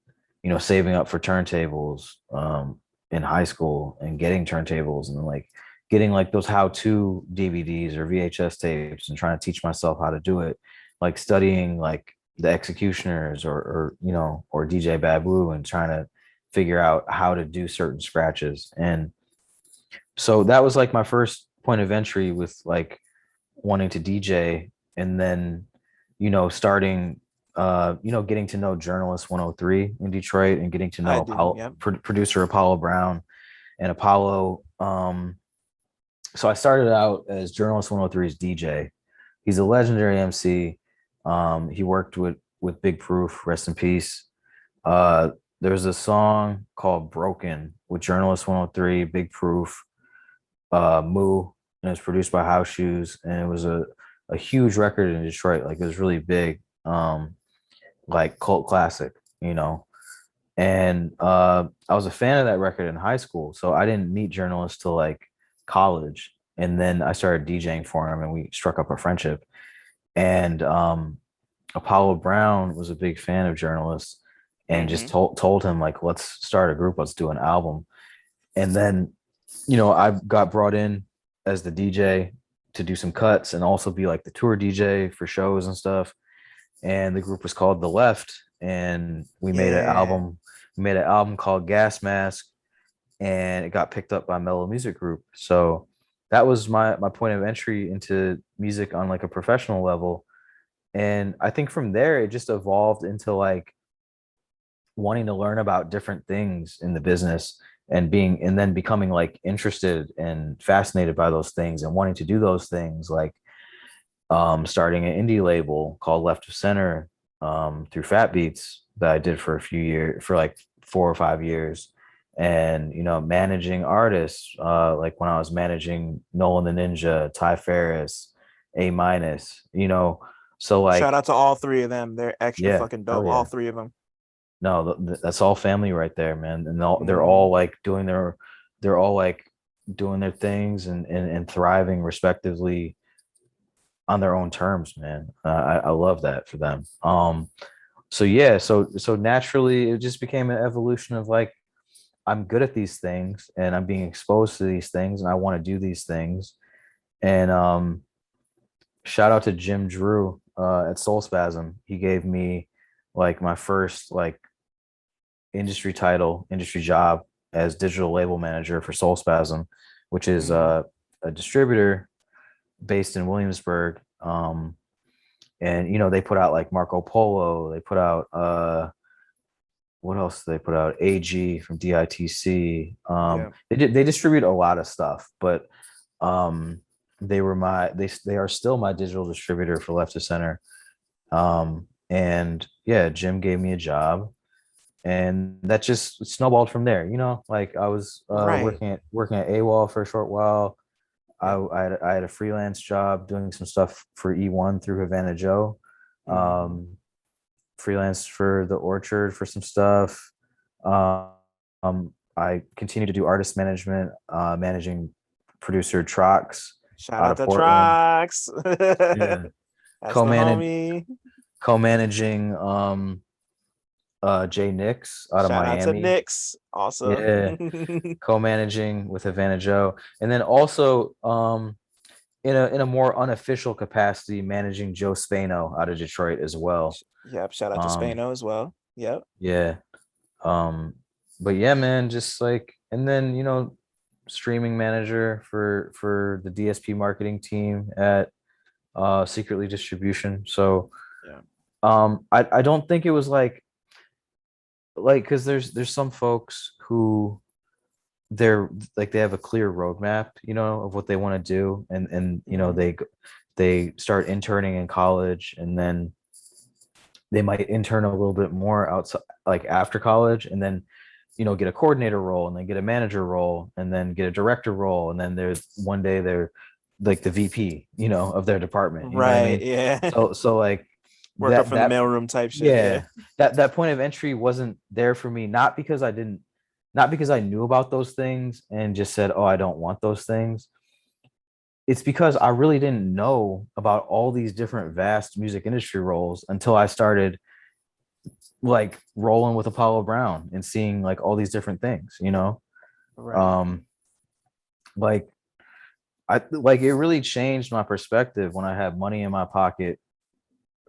saving up for turntables in high school and getting turntables and then like getting like those how-to DVDs or VHS tapes and trying to teach myself how to do it, like studying like the Executioners or DJ Babu and trying to figure out how to do certain scratches. And so that was like my first point of entry with like wanting to DJ, and then starting getting to know Journalist 103 in Detroit and getting to I know do. Yep. producer Apollo Brown and Apollo. So I started out as Journalist 103's DJ. He's a legendary MC. He worked with Big Proof, rest in peace. There's a song called Broken with Journalist 103, Big Proof, Moo, and it was produced by House Shoes, and it was a huge record in Detroit. Like it was really big, like cult classic, And I was a fan of that record in high school, so I didn't meet Journalist till like college, and then I started DJing for him, and we struck up a friendship. And Apollo Brown was a big fan of Journalist, and Mm-hmm. just told him like, let's start a group, let's do an album. And then I got brought in as the DJ to do some cuts and also be like the tour DJ for shows and stuff. And the group was called The Left, and we made an Yeah. album. We made an album called Gas Mask, and it got picked up by Mellow Music Group. So that was my point of entry into music on like a professional level. And I think from there it just evolved into like wanting to learn about different things in the business and then becoming like interested and fascinated by those things and wanting to do those things, like starting an indie label called Left of Center through Fat Beats that I did for a few years, for like 4 or 5 years, and managing artists like when I was managing Nolan the Ninja, Ty Ferris, A minus, so Shout like out to all three of them. They're extra yeah, fucking hell dope. All yeah. three of them. No, that's all family right there, man. And they're Mm-hmm. all like they're all like doing their things and thriving respectively on their own terms, man. I love that for them. So yeah, so naturally it just became an evolution of like I'm good at these things and I'm being exposed to these things and I want to do these things. And shout out to Jim Drew at Soul Spasm. He gave me like my first like industry job as digital label manager for Soul Spasm, which is Mm-hmm. a distributor based in Williamsburg. And they put out like Marco Polo. They put out what else did they put out? AG from DITC. Yeah. They distribute a lot of stuff, but they are still my digital distributor for Left of Center. And yeah, Jim gave me a job, and that just snowballed from there. Like I was Right. working at AWOL for a short while. Yep. I had a freelance job doing some stuff for E1 through Havana Joe. Mm-hmm. Freelance for the Orchard for some stuff. Um, I continue to do artist management, managing producer Trox Shout out out of to Portland. Trox. Yeah, That's the co-manage homie. co-managing Jay Nix out of Shout out to Miami. Knicks. Also. Yeah, co-managing with Advantage O, and then also in a more unofficial capacity, managing Joe Spano out of Detroit as well. Yep. Shout out to Um, Spano as well. Yep. yeah. Um, but yeah, man, just like, and then streaming manager for the DSP marketing team at Secretly Distribution. So Yeah. I don't think it was like because there's some folks who they're like they have a clear roadmap, of what they want to do, and Hmm. they start interning in college, and then they might intern a little bit more outside, like after college, and then get a coordinator role, and then get a manager role, and then get a director role, and then there's one day they're like the VP, of their department. You know what I Right. mean? Yeah. So like Work up that from the that mailroom type shit. Yeah. yeah, that point of entry wasn't there for me, not because I knew about those things and just said, oh, I don't want those things. It's because I really didn't know about all these different vast music industry roles until I started like rolling with Apollo Brown and seeing like all these different things. Right. Um, like like it really changed my perspective when I had money in my pocket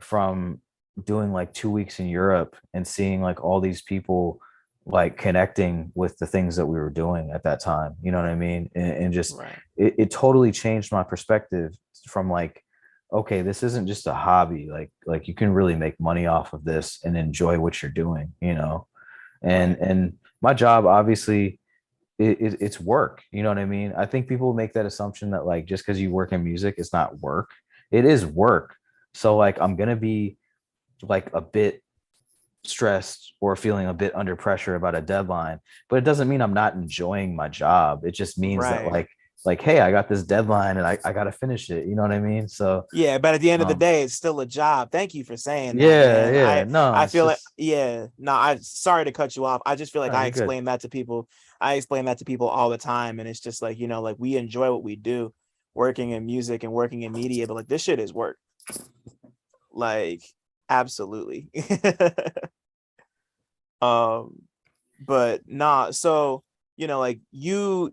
from doing like 2 weeks in Europe and seeing like all these people like connecting with the things that we were doing at that time. You know what I mean? And just Right. it totally changed my perspective from like, okay, this isn't just a hobby. Like you can really make money off of this and enjoy what you're doing. And Right. and my job obviously it's work. You know what I mean? I think people make that assumption that like just because you work in music, it's not work. It is work. So like I'm gonna be like a bit stressed or feeling a bit under pressure about a deadline, but it doesn't mean I'm not enjoying my job. It just means that Right. like hey, I got this deadline and I gotta finish it. You know what I mean? So Yeah, but at the end of the um day, it's still a job. Thank you for saying that, yeah, man. yeah. No, I it's feel like just yeah. No, I sorry to cut you off. I just feel like no, I you're good. explain that to people. I explain that to people all the time, and it's just like like we enjoy what we do, working in music and working in media, but like this shit is work. Like absolutely. um, but nah. So like you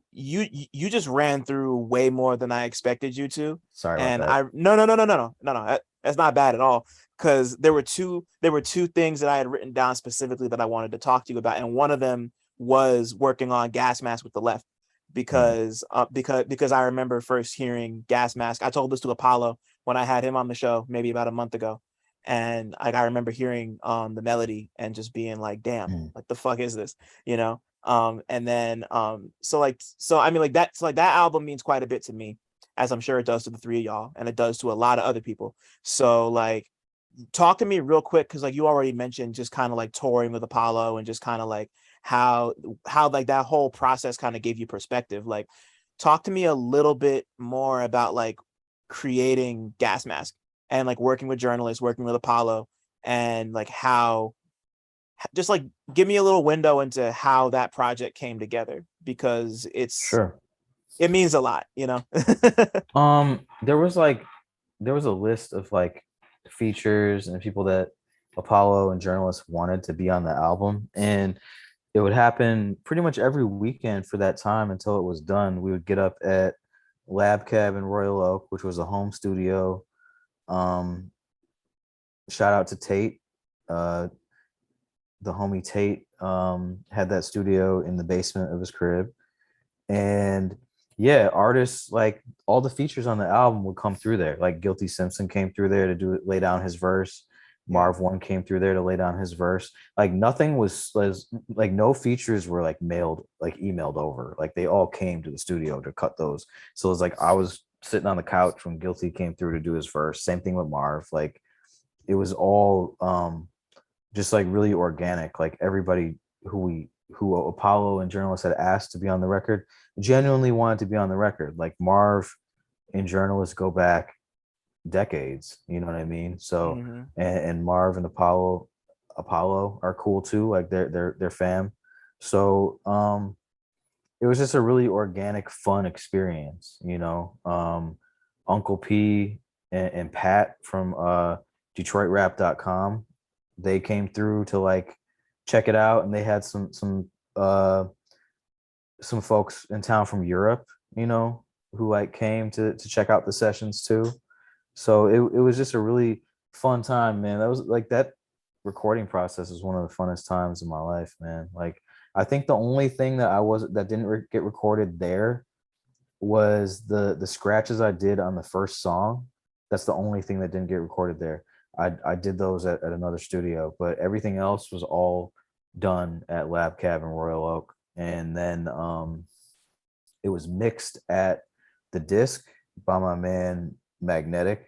just ran through way more than I expected you to, Sorry about and that. I no, that's not bad at all. Because there were two things that I had written down specifically that I wanted to talk to you about, and one of them was working on Gas Mask with the Left, Hmm. because I remember first hearing Gas Mask. I told this to Apollo when I had him on the show maybe about a month ago, and like I remember hearing the melody and just being like, damn, Hmm. like the fuck is this, you know? And then so I mean like that album means quite a bit to me, as I'm sure it does to the three of y'all, and it does to a lot of other people. So like talk to me real quick, because like you already mentioned just kind of like touring with Apollo and just kind of like how like that whole process kind of gave you perspective. Like talk to me a little bit more about like creating Gas Mask and like working with journalists, working with Apollo, and like how just like give me a little window into how that project came together, because Sure. it means a lot. There was there was a list of like features and people that Apollo and journalists wanted to be on the album, and it would happen pretty much every weekend for that time until it was done. We would get up at Lab Cab in Royal Oak, which was a home studio. Um, Shout out to Tate. Uh, the homie Tate had that studio in the basement of his crib. And yeah, artists like all the features on the album would come through there. Like Guilty Simpson came through there to lay down his verse. Yeah. Marv One came through there to lay down his verse. Like nothing was like no features were like mailed, like emailed over. Like they all came to the studio to cut those. So it was like I was sitting on the couch when Guilty came through to do his verse. Same thing with Marv. Like it was all just like really organic. Like everybody who Apollo and journalists had asked to be on the record genuinely wanted to be on the record. Like Marv and journalists go back decades. You know what I mean? So Hmm. and Marv and Apollo are cool too. Like they're fam. So it was just a really organic, fun experience. Uncle P and Pat from DetroitRap.com. They came through to like check it out, and they had some folks in town from Europe, you know, who like came to check out the sessions too. So it was just a really fun time, man. That was like that recording process is one of the funnest times in my life, man. Like I think the only thing that didn't get recorded there was the scratches I did on the first song. That's the only thing that didn't get recorded there. I did those at another studio, but everything else was all done at Lab Cab in Royal Oak. And then it was mixed at the disc by my man Magnetic,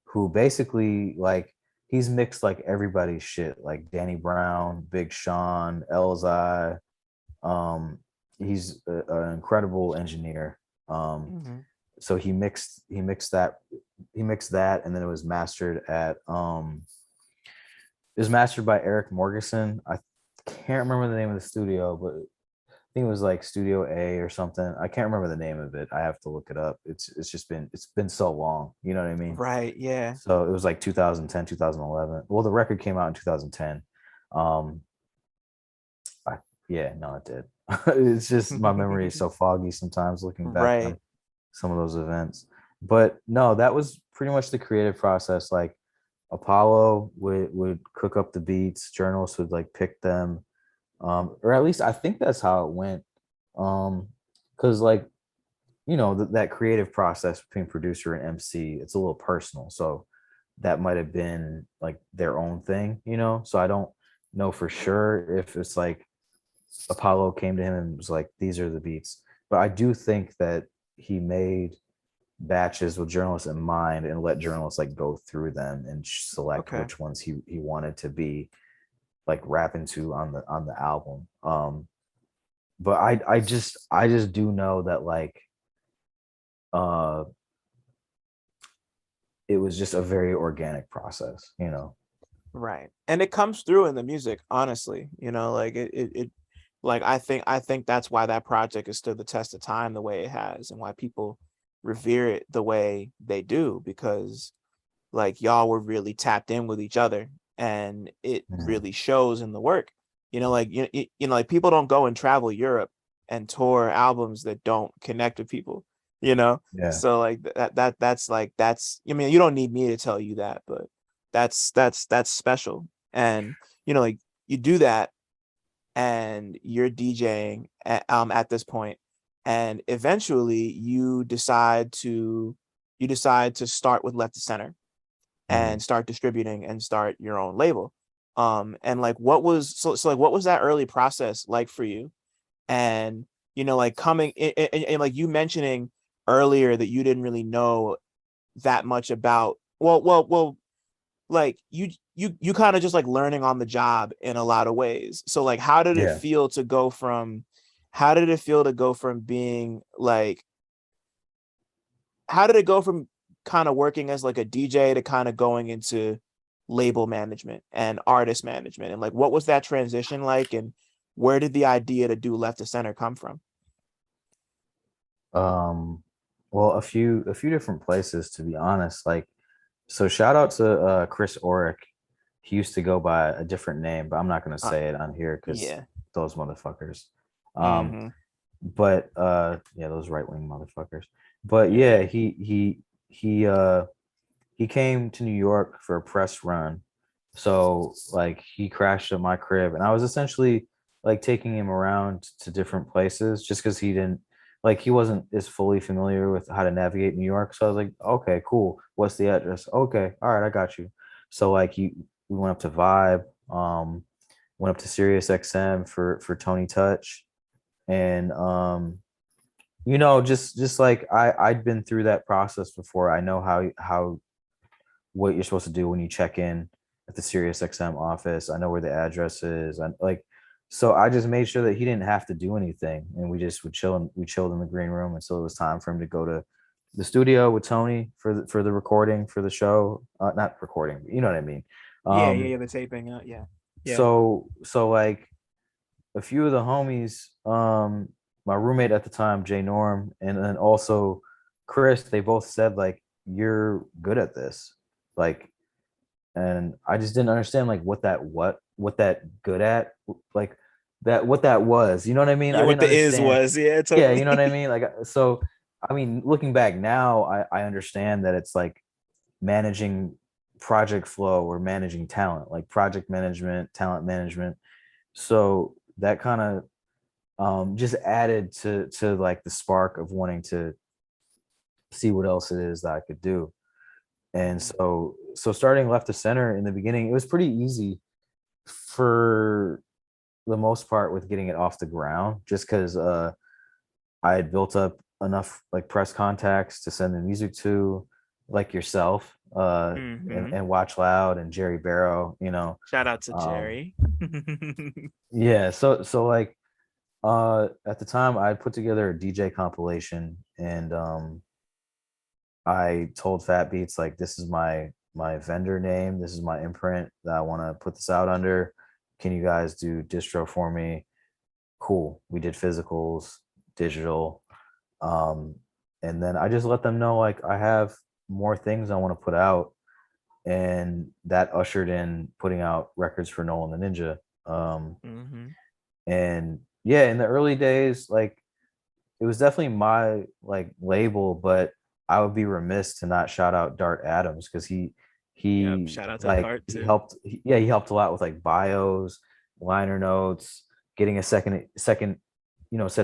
who basically like he's mixed like everybody's shit, like Danny Brown, Big Sean, Elzai. He's an incredible engineer. Mm-hmm. So he mixed that, and then it was mastered by Eric Morgeson. I can't remember the name of the studio, but I think it was like Studio A or something. I can't remember the name of it. I have to look it up. It's been so long. You know what I mean? Right. Yeah. So it was like 2010, 2011. Well, the record came out in 2010. Um, I, yeah, no, it did. It's just my memory is so foggy sometimes looking back Right. on some of those events. But no, that was pretty much the creative process. Like Apollo would cook up the beats, journalists would like pick them, or at least I think that's how it went. Because like that creative process between producer and MC, it's a little personal, so that might have been like their own thing, you know. So I don't know for sure if it's like Apollo came to him and was like, these are the beats, but I do think that he made batches with journalists in mind and let journalists like go through them and select Okay. which ones he wanted to be like rapping to on the album. But I just do know that like uh it was just a very organic process, you know. Right. And it comes through in the music, honestly. Like it like I think that's why that project has stood the test of time the way it has, and why people revere it the way they do, because like y'all were really tapped in with each other, and it Mhm. really shows in the work. Like like people don't go and travel Europe and tour albums that don't connect with people, you know Yeah. so like that's I mean, you don't need me to tell you that, but that's special. And like you do that, and you're DJing at this point, and eventually you decide to start with Left to Center Mhm. and start distributing and start your own label. And like what was that early process like for you? And like coming and like you mentioning earlier that you didn't really know that much about, well, like you kind of just like learning on the job in a lot of ways. So like Yeah. how did it feel to go from being like how did it go from kind of working as like a DJ to kind of going into label management and artist management? And like what was that transition like, and where did the idea to do Left to Center come from? Um, well, a few different places to be honest. Like, so shout out to Chris Orrick. He used to go by a different name, but I'm not gonna Uh, say it on here because yeah. those motherfuckers. Um, Mm-hmm. but yeah, those right wing motherfuckers. But yeah, Yeah. he came to New York for a press run. So like he crashed at my crib, and I was essentially like taking him around to different places just because he wasn't as fully familiar with how to navigate New York. So I was like, okay, cool. What's the address? Okay, all right, I got you. So like we went up to Vibe, went up to Sirius XM for Tony Touch, and just like I'd been through that process before. I know how what you're supposed to do when you check in at the SiriusXM office. I know where the address is. So I just made sure that he didn't have to do anything, and we just would chill and we chilled in the green room until it was time for him to go to the studio with Tony for the recording for the show. Not recording, but you know what I mean. Yeah, yeah, Um, yeah, the taping. Yeah. Yeah. so like a few of the homies, my roommate at the time, Jay Norm, and then also Chris, they both said like, you're good at this. Like and I just didn't understand like what that good at, like that what that was. You know what I mean? Yeah, I what didn't the is understand. was. Yeah, Yeah, you know what totally. I mean? Like so I mean, looking back now, I understand that it's like managing project flow or managing talent, like project management, talent management. So that kind of just added to like the spark of wanting to see what else it is that I could do. And Mhm. so starting left to center in the beginning, it was pretty easy for the most part with getting it off the ground, just because I had built up enough like press contacts to send the music to, like yourself, Mhm. and Watch Loud and Jerry Barrow, you know. Shout out to Um, Jerry. yeah, so like at the time I put together a DJ compilation, and I told Fat Beats like, this is my vendor name, this is my imprint that I want to put this out under. Can you guys do distro for me? Cool. We did physicals, digital, um, and then I just let them know like I have more things I want to put out, and that ushered in putting out records for Nolan the Ninja. Mhm. And yeah, in the early days, like it was definitely my like label, but I would be remiss to not shout out Dart Adams because Yep. he Shout out to like Dart he too. helped yeah, he helped a lot with like bios, liner notes, getting a second set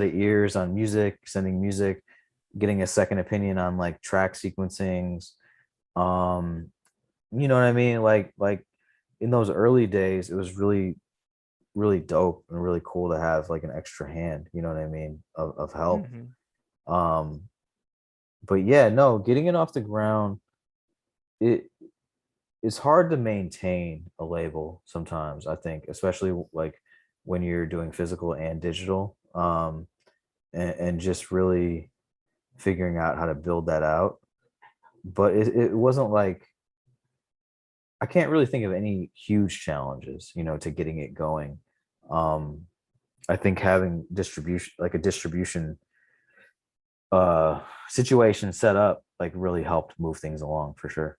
of ears on music, sending music, getting a second opinion on like track sequencings. um you know what I mean, like in those early days it was really dope and really cool to have like an extra hand, you know what I mean, of help. Mhm. um but yeah, no, getting it off the ground, it it's hard to maintain a label sometimes, I think, especially like when you're doing physical and digital, and just really figuring out how to build that out. But it wasn't like, I can't really think of any huge challenges, to getting it going. um I think having distribution, like a distribution situation set up, like really helped move things along for sure.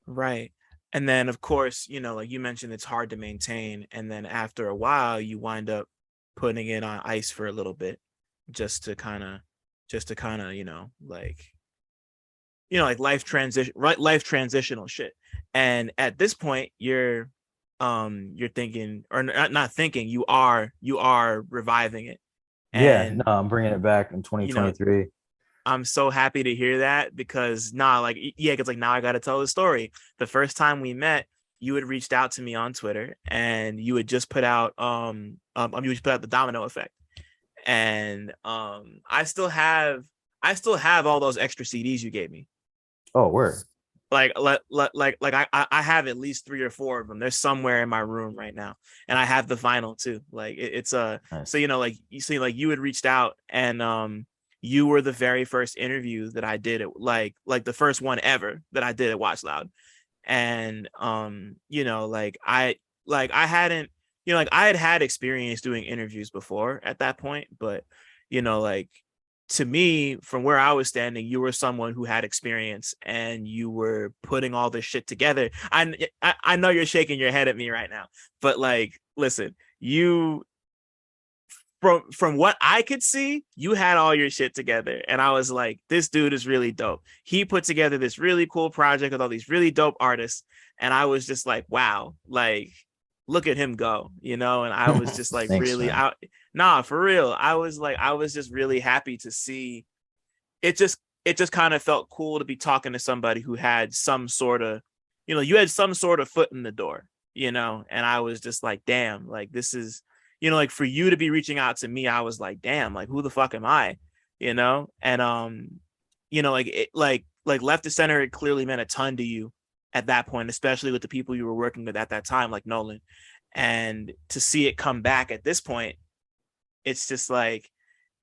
Right. And then of course, like you mentioned, it's hard to maintain. And then after a while, you wind up putting it on ice for a little bit just to kind of like life transitional shit. And at this point, you're thinking, or not thinking, you are reviving it. Yeah, no, And I'm bringing it back in you know 2023. I'm so happy to hear that because like yeah, because like now I got to tell the story. The first time we met, you had reached out to me on Twitter and you had just put out you just put out the Domino Effect, and I still have all those extra CDs you gave me. Oh, word. Like I have at least 3 or 4 of them. They're somewhere in my room right now, and I have the vinyl too. Like it's so Nice. like you see, like you had reached out, and you were the very first interview that I did, it like the first one ever that I did at Watch Loud. And like I hadn't, like I had experience doing interviews before at that point, but like to me, from where I was standing, you were someone who had experience and you were putting all this shit together. I know you're shaking your head at me right now, but like, listen, you, from what I could see, you had all your shit together. And I was like, this dude is really dope. He put together this really cool project with all these really dope artists. And I was just like, wow, like, look at him go, And I was just like, Thanks, really man. out. Nah, for real. I was just really happy to see it. Just kind of felt cool to be talking to somebody who had some sort of, you had some sort of foot in the door, and I was just like, damn, like this is, like for you to be reaching out to me, I was like, damn, like who the fuck am I, and like like left to center, it clearly meant a ton to you at that point, especially with the people you were working with at that time, like Nolan, and to see it come back at this point, it's just like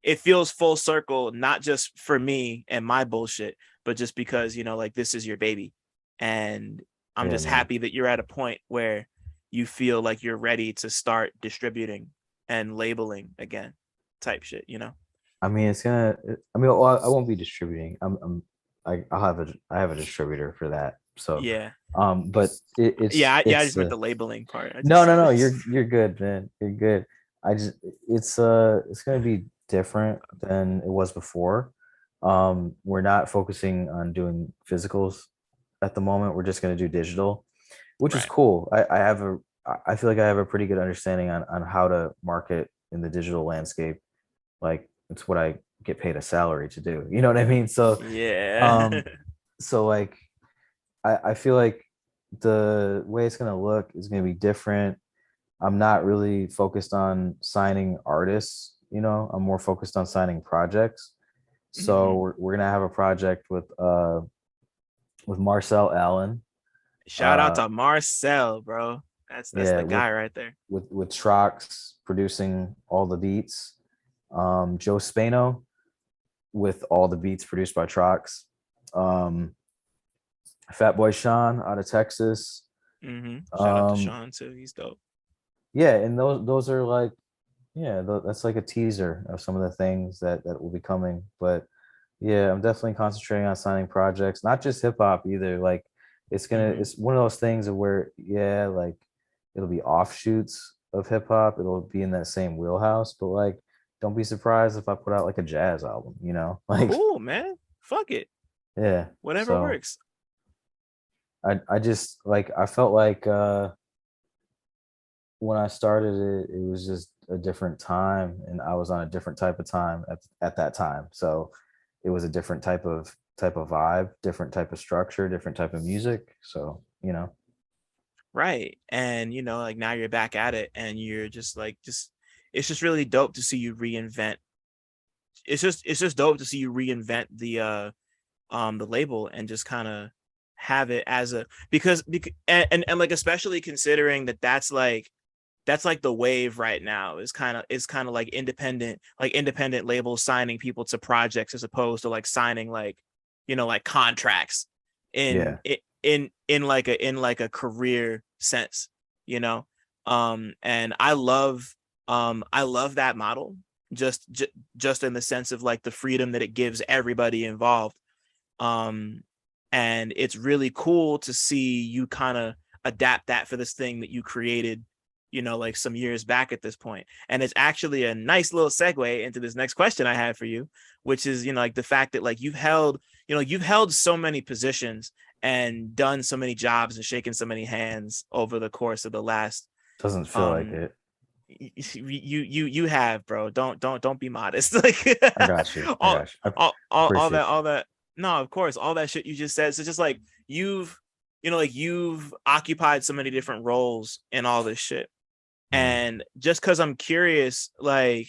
it feels full circle, not just for me and my bullshit, but just because, like this is your baby. And I'm Yeah, just man. happy that you're at a point where you feel like you're ready to start distributing and labeling again, type shit. I mean, it's gonna. I mean, well, I won't be distributing. I have a distributor for that. So, Yeah. but I it's just meant the labeling part. I no, just no, no. You're good, man. You're good. I just it's gonna be different than it was before. We're not focusing on doing physicals at the moment. We're just gonna do digital, which is right. cool. I feel like I have a pretty good understanding on how to market in the digital landscape. Like it's what I get paid a salary to do. You know what I mean? Yeah. Um, so like I feel like the way it's gonna look is gonna be different. I'm not really focused on signing artists, I'm more focused on signing projects. So hmm we're gonna have a project with Marcel Allen. Shout out Uh to Marcel, bro. That's yeah, the with guy right there. with Trox producing all the beats. Joe Spano with all the beats produced by Trox. Um Fat Boy Sean out of Texas. Shout out to Um Sean too. He's dope. yeah, and those are like yeah, that's like a teaser of some of the things that will be coming. But yeah, I'm definitely concentrating on signing projects, not just hip hop either. Like hmm it's one of those things of where yeah, like it'll be offshoots of hip hop. It'll be in that same wheelhouse, but like don't be surprised if I put out like a jazz album, Like Cool, man. Fuck it. yeah. Whatever So works. I just like I felt like when I started it, it was just a different time, and I was on a different type of time at that time. So it was a different type of vibe, different type of structure, different type of music. So Right. And like now you're back at it and you're just it's just really dope to see you reinvent. It's just dope to see you reinvent the label and just kind of have it as a because and like especially considering that that's like the wave right now is kind of like independent labels signing people to projects as opposed to like signing like contracts in yeah. in like a career sense you know and I love that model just in the sense of like the freedom that it gives everybody involved um and it's really cool to see you kind of adapt that for this thing that you created like some years back at this point. And it's actually a nice little segue into this next question I have for you, which is like the fact that like you've held so many positions and done so many jobs and shaken so many hands over the course of the last Doesn't feel like um it. you have, bro. Don't be modest. Like I got you. I all, got you. I all that appreciate you. all that no, of course, all that shit you just said. So just like you've occupied so many different roles in all this shit. Mm. And just because I'm curious, like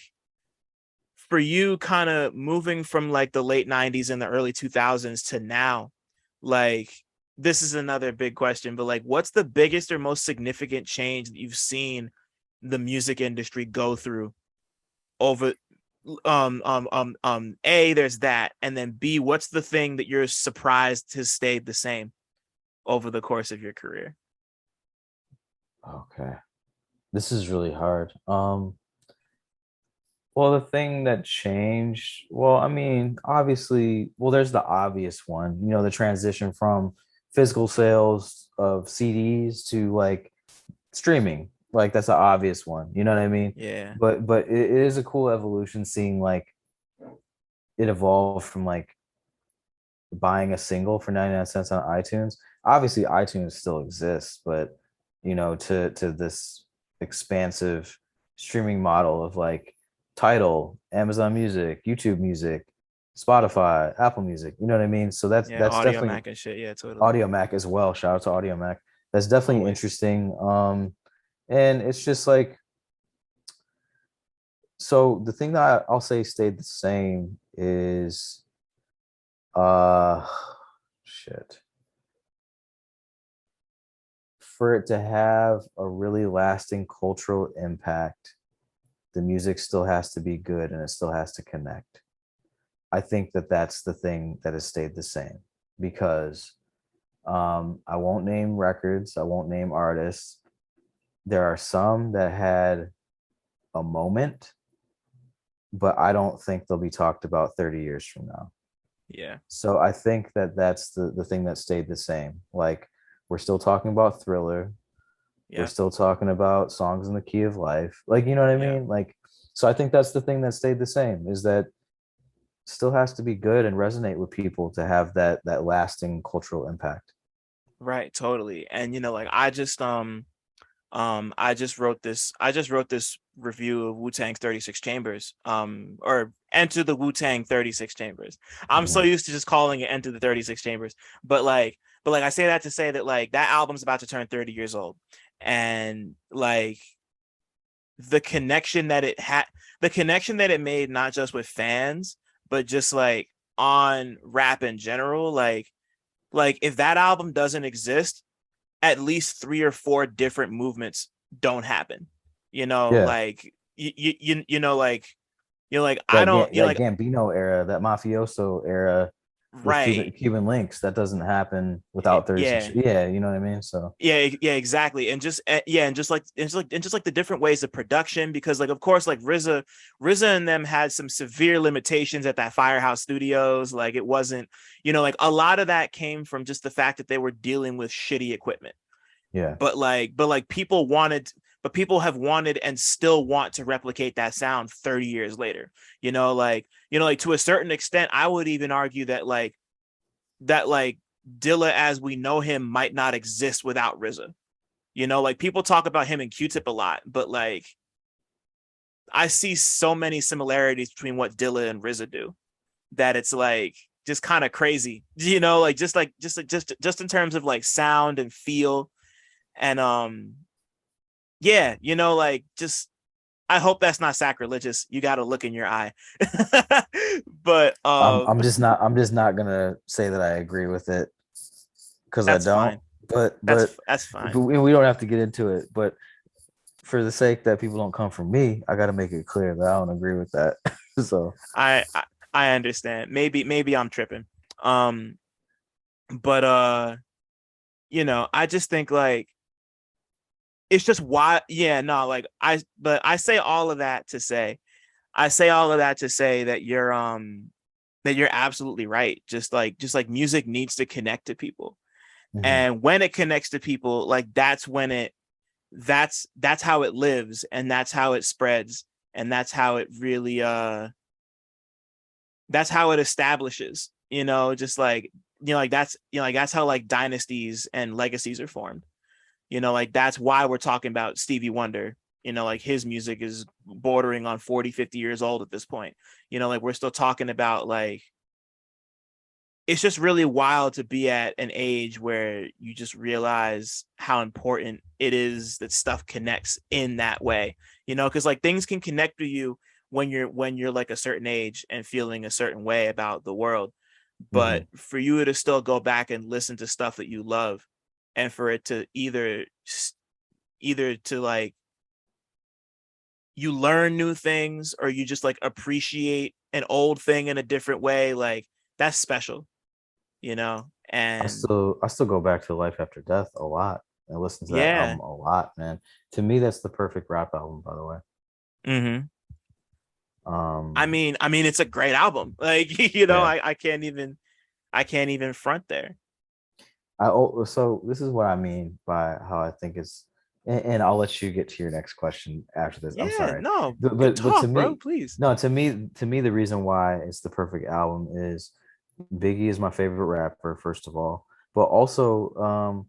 for you kind of moving from like the late 90s and the early 2000s to now, like this is another big question, but like what's the biggest or most significant change that you've seen the music industry go through over A, there's that, and then B, what's the thing that you're surprised has stayed the same over the course of your career? Okay. This is really hard. Well, the thing that changed, well, I mean, obviously, well, there's the obvious one, the transition from physical sales of CDs to like streaming. Like that's an obvious one. You know what I mean? Yeah. But it is a cool evolution seeing like it evolve from like buying a single for 99 cents on iTunes. Obviously, iTunes still exists, but to this expansive streaming model of like Tidal, Amazon Music, YouTube Music, Spotify, Apple Music. You know what I mean? So that's Yeah, that's Audio definitely Mac and shit. Yeah, totally. Audio Mac as well. Shout out to Audio Mac. That's definitely Always. interesting. And it's just like so the thing that I'll say stayed the same is uh shit. For it to have a really lasting cultural impact, the music still has to be good and it still has to connect. I think that that's the thing that has stayed the same because I won't name records, I won't name artists. There are some that had a moment, but I don't think they'll be talked about 30 years from now. Yeah. So I think that that's the thing that stayed the same. Like we're still talking about Thriller, we're Yeah. still talking about Songs in the Key of Life. Like, you know what I Yeah. mean? Like, so I think that's the thing that stayed the same is that still has to be good and resonate with people to have that lasting cultural impact. Right, totally. And like I just wrote this review of Wu-Tang's 36 Chambers, or Enter the Wu-Tang 36 Chambers. I'm so Mhm. used to just calling it Enter the 36 Chambers, but I say that to say that like that album's about to turn 30 years old. And like the connection that it had, the connection that it made, not just with fans, but just like on rap in general, like if that album doesn't exist, at least three or four different movements don't happen. Yeah, Like like I that don't, that Gambino era, that mafioso era with right. Cuban links, that doesn't happen without 36. Yeah. Yeah, you know what I mean? So Yeah, exactly. And just yeah, and just like the different ways of production, because like of course like RZA and them had some severe limitations at that Firehouse Studios. Like it wasn't, like a lot of that came from just the fact that they were dealing with shitty equipment. yeah. But people wanted, but people have wanted and still want to replicate that sound 30 years later. Like to a certain extent, I would even argue that Dilla as we know him might not exist without RZA. Like people talk about him and Q-Tip a lot, but like I see so many similarities between what Dilla and RZA do that it's like just kind of crazy. Just in terms of like sound and feel. And yeah, like just I hope that's not sacrilegious. You got to look in your eye. But I'm just not gonna say that I agree with it because I that's don't. fine. But That's fine. we don't have to get into it. But for the sake that people don't come from me, I got to make it clear that I don't agree with that. So I, I I understand. Maybe I'm tripping. Um, but I just think like it's just why. Yeah, no, like I say all of that to say, that you're absolutely right. Just like music needs to connect to people. mhm. And when it connects to people, like that's how it lives, and that's how it spreads, and that's how it establishes, just like like that's how like dynasties and legacies are formed. Like that's why we're talking about Stevie Wonder. Like his music is bordering on 40, 50 years old at this point. Like we're still talking about like it's just really wild to be at an age where you just realize how important it is that stuff connects in that way. Because like things can connect to you when you're like a certain age and feeling a certain way about the world. But Mhm. for you to still go back and listen to stuff that you love, and for it to either to like you learn new things, or you just like appreciate an old thing in a different way, like that's special. And I still go back to Life After Death a lot. I listen to that yeah. album a lot, man. To me, that's the perfect rap album, by the way. Hmm. I Um, mean, I mean, it's a great album. Like, yeah. I can't even front there. So this is what I mean by how I think it's, and I'll let you get to your next question after this. I'm Yeah, sorry, no, good but to talk, bro. me, Please. no, to me, the reason why it's the perfect album is Biggie is my favorite rapper, first of all, but also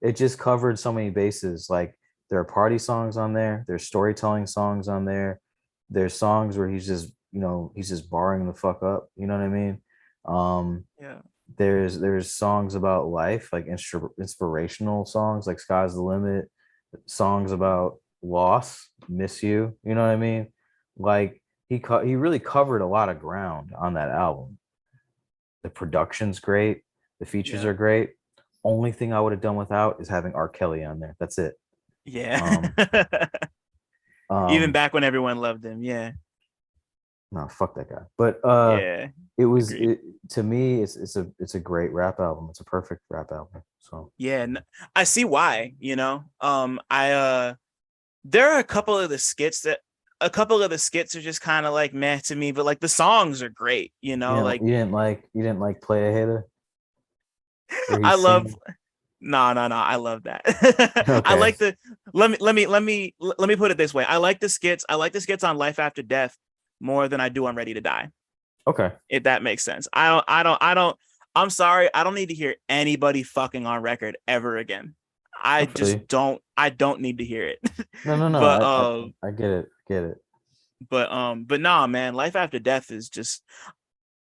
it just covered so many bases. Like there are party songs on there, there's storytelling songs on there, there's songs where he's just barring the fuck up. You know what I mean? Um, Yeah, there's songs about life, like inspirational songs, like "Sky's the Limit," songs about loss, "Miss You." You know what I mean? Like he really covered a lot of ground on that album. The production's great, the features yeah, are great. Only thing I would have done without is having R. Kelly on there. That's it. yeah. Um, Even um, back when everyone loved him. Yeah, no, fuck that guy. But yeah. it was Agreed. it to me. It's a great rap album. It's a perfect rap album. So Yeah, I see why. I there are a couple of the skits that a couple of the skits are just kind of like meh to me, but like the songs are great, you You know, didn't like you didn't like you didn't like Play a Hater where I he's love singing? no, I love that. I Okay. like the let me put it this way. I like the skits. I like the skits on Life After Death more than I do on Ready to Die, Okay. if that makes sense. I'm sorry, I don't need to hear anybody fucking on record ever again. I feel you. I don't need to hear it. No, no, no. but I get it. Get it. but nah, man, Life After Death is just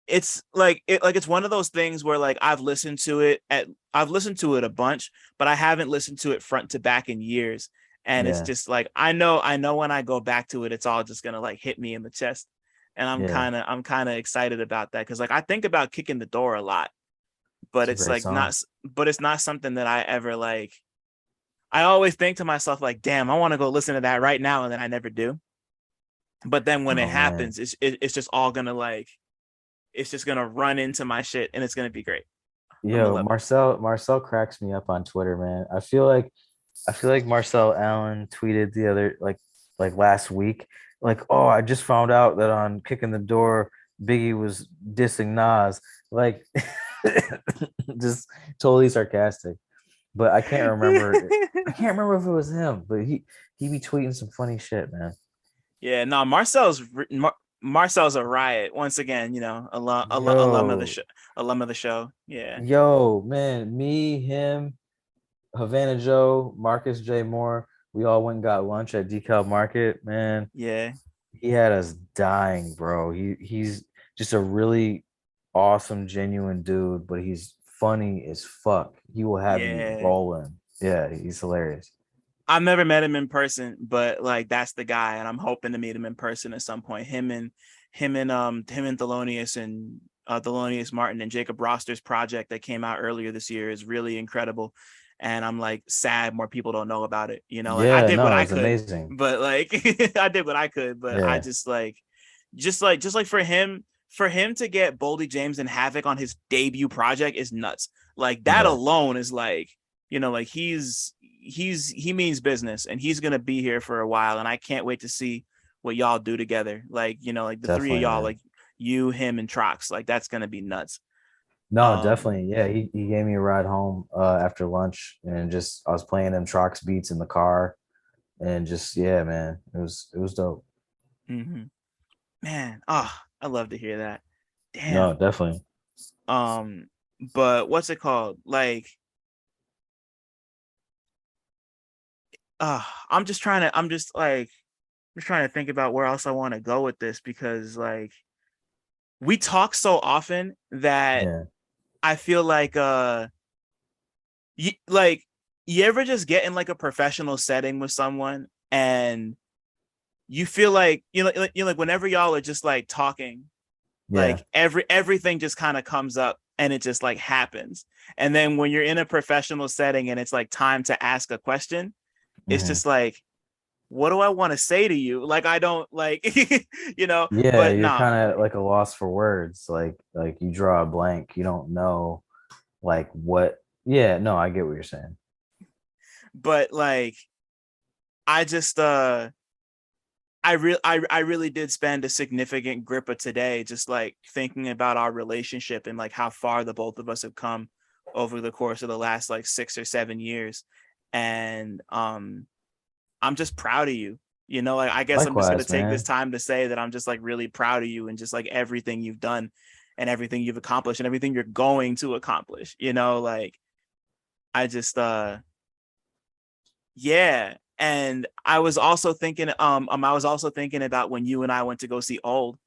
it's like it's one of those things where like I've listened to it a bunch, but I haven't listened to it front to back in years. And it's Yeah. just like I know when I go back to it, it's all just gonna like hit me in the chest. And Yeah. I'm kind of excited about that because like I think about Kicking the Door a lot, but It's a it's great like song. not but it's not something that I ever like. I always think to myself like, damn, I want to go listen to that right now, and then I never do. But then when it Oh man. happens, it's just all gonna like it's just gonna run into my shit and it's gonna be great. I'm gonna Yo, love it. Marcel cracks me up on Twitter, man. I feel like Marcel Allen tweeted the other like last week, like, oh, I just found out that on Kicking the Door, Biggie was dissing Nas. Like just totally sarcastic. But I can't remember if it was him, but he be tweeting some funny shit, man. Yeah, no, Marcel's a riot once again. You know, Yo, alum of the show. Yeah, yo, man, me, him, Havana Joe, Marcus J. Moore, we all went and got lunch at DeKalb Market. Man, yeah, he had us dying, bro. He's just a really awesome, genuine dude, but he's funny as fuck. He will have you yeah. rolling. Yeah, he's hilarious. I've never met him in person, but like that's the guy, and I'm hoping to meet him in person at some point. Him and Thelonious and Thelonious Martin and Jacob Roster's project that came out earlier this year is really incredible. And I'm like sad more people don't know about it. You know, like I Yeah, did what no, I it's could, amazing. but like I did what I could, but I Yeah. just like for him to get Boldy James and Havoc on his debut project is nuts. Like that Yeah. alone is like, you know, like he means business and he's gonna be here for a while. And I can't wait to see what y'all do together. Like, you know, like the three of Definitely, y'all, man. like you, him, and Trox, like that's gonna be nuts. No, Um, definitely. Yeah, he gave me a ride home after lunch and just I was playing them Trox beats in the car and just yeah, man. It was dope. mhm. Man, oh, I love to hear that. No, Damn. definitely. Um, but what's it called? Like, I'm just trying to think about where else I want to go with this because like we talk so often that Yeah. I feel like like you ever just get in like a professional setting with someone and you feel like you know like whenever y'all are just like talking Yeah. like everything just kind of comes up and it just like happens. And then when you're in a professional setting and it's like time to ask a question, it's Hmm. just like, what do I want to say to you? Like I don't like you know, Yeah, but you're nah, kind of like a loss for words. Like you draw a blank. You don't know like what. Yeah, no, I get what you're saying. but like I just I really did spend a significant grip of today just like thinking about our relationship and like how far the both of us have come over the course of the last like 6 or 7 years. And I'm just proud of you. You know, like I guess I'm just gonna Likewise, take this man. time to say that I'm just like really proud of you and just like everything you've done and everything you've accomplished and everything you're going to accomplish. You know, like I just yeah. And I was also thinking about when you and I went to go see Old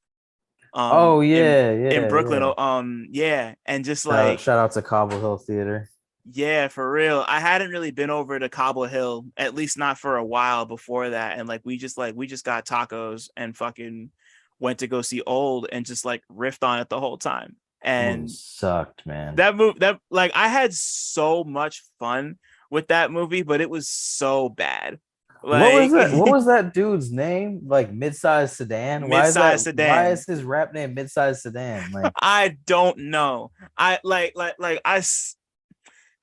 Oh yeah, in yeah, Brooklyn. yeah. Yeah. And just like Shout out to Cobble Hill Theater. yeah, for real. I hadn't really been over to Cobble Hill, at least not for a while before that. And like we just got tacos and fucking went to go see Old and just like riffed on it the whole time. Movie And sucked, man. that move that like I had so much fun with that movie, but it was so bad. What was Like that? What was that dudede's name? Like Midsize Sedan? Why is that? mid-sized Why sedan. is his rap name Midsize Sedan? Like, I don't know. I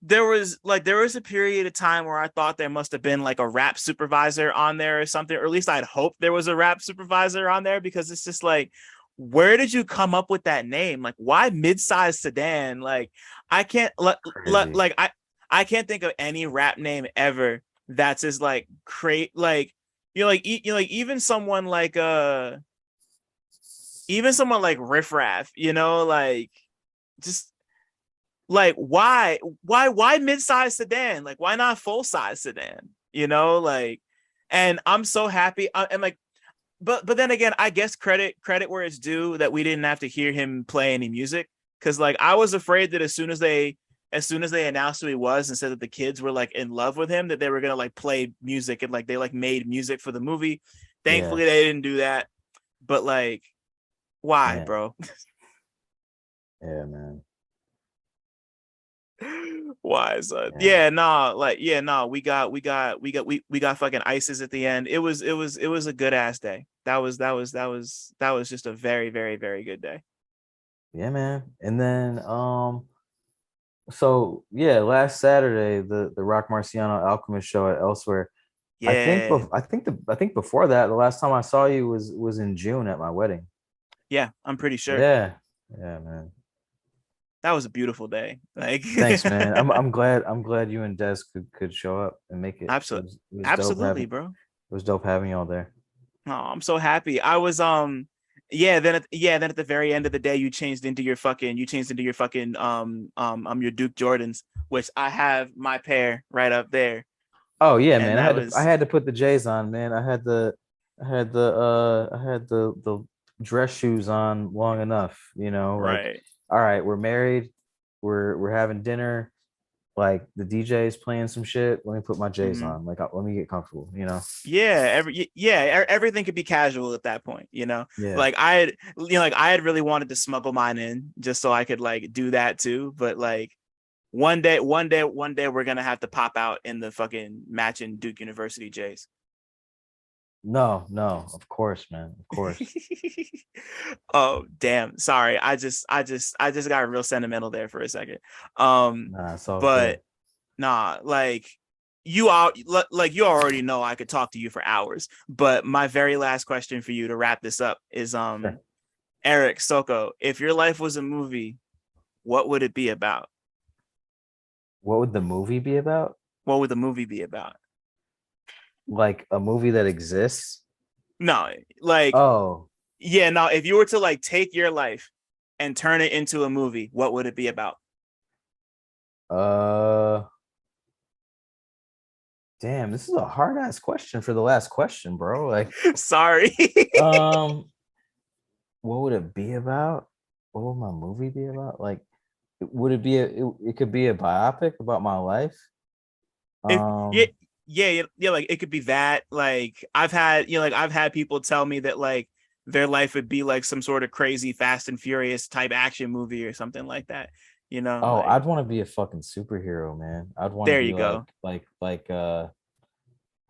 there was a period of time where I thought there must have been like a rap supervisor on there or something, or at least I'd hope there was a rap supervisor on there, because it's just like, where did you come up with that name? Like, why mid-sized sedan? Like, I can't Crazy. like I can't think of any rap name ever that's as like create like, like even someone like Riff Raff, like, just like, why mid-size sedan? Like, why not full-size sedan? Like, and I'm so happy. And like, but then again, I guess credit where it's due that we didn't have to hear him play any music, because like I was afraid that as soon as they announced who he was and said that the kids were like in love with him, that they were gonna like play music, and like they like made music for the movie. Yeah, Thankfully, they didn't do that. But like, why, man. bro? Yeah, man. Why, son? Yeah. Yeah, nah, like, yeah, nah. We got fucking ices at the end. It was a good ass day. That was just a very, very, very good day. Yeah, man. And then so yeah, last Saturday, the Rock Marciano Alchemist show at Elsewhere. Yeah, I think before that, the last time I saw you was in June at my wedding. yeah, I'm pretty sure Yeah. Yeah, man. that was a beautiful day. Like, Thanks, man. I'm glad you and Des could show up and make it. absolutely, It was dope absolutely, having bro. it was dope having y'all there. Oh, I'm so happy. I was then at the very end of the day, your Duke Jordans, which I have my pair right up there. Oh yeah, And man. that I was had to put the J's on, man. I had the dress shoes on long enough, like right. all right, we're married, we're having dinner, like the DJ is playing some shit. Let me put my J's Mhm. on. Like let me get comfortable. Everything could be casual at that point. Yeah. Like I had really wanted to smuggle mine in just so I could like do that too, but like one day we're gonna have to pop out in the fucking matching Duke University Jays. No, no, of course, man. Of course. Oh damn, sorry, I just got real sentimental there for a second. Nah, it's all good. But nah, like, you already know I could talk to you for hours, but my very last question for you to wrap this up is, Sure. Eric Soko, if your life was a movie, what would it be about? What would the movie be about? What would the movie be about? Like a movie that exists? No, like, Oh, yeah, no, if you were to like take your life and turn it into a movie, what would it be about? uh, damn, this is a hard ass question for the last question, bro. Like, Sorry. um, what would it be about? What would my movie be about? Like, would it be it could be a biopic about my life? If yeah, Um, yeah, like it could be that. Like I've had people tell me that like their life would be like some sort of crazy Fast and Furious type action movie or something like that. oh, Like, I'd want to be a fucking superhero, man. I'd want to there be you go.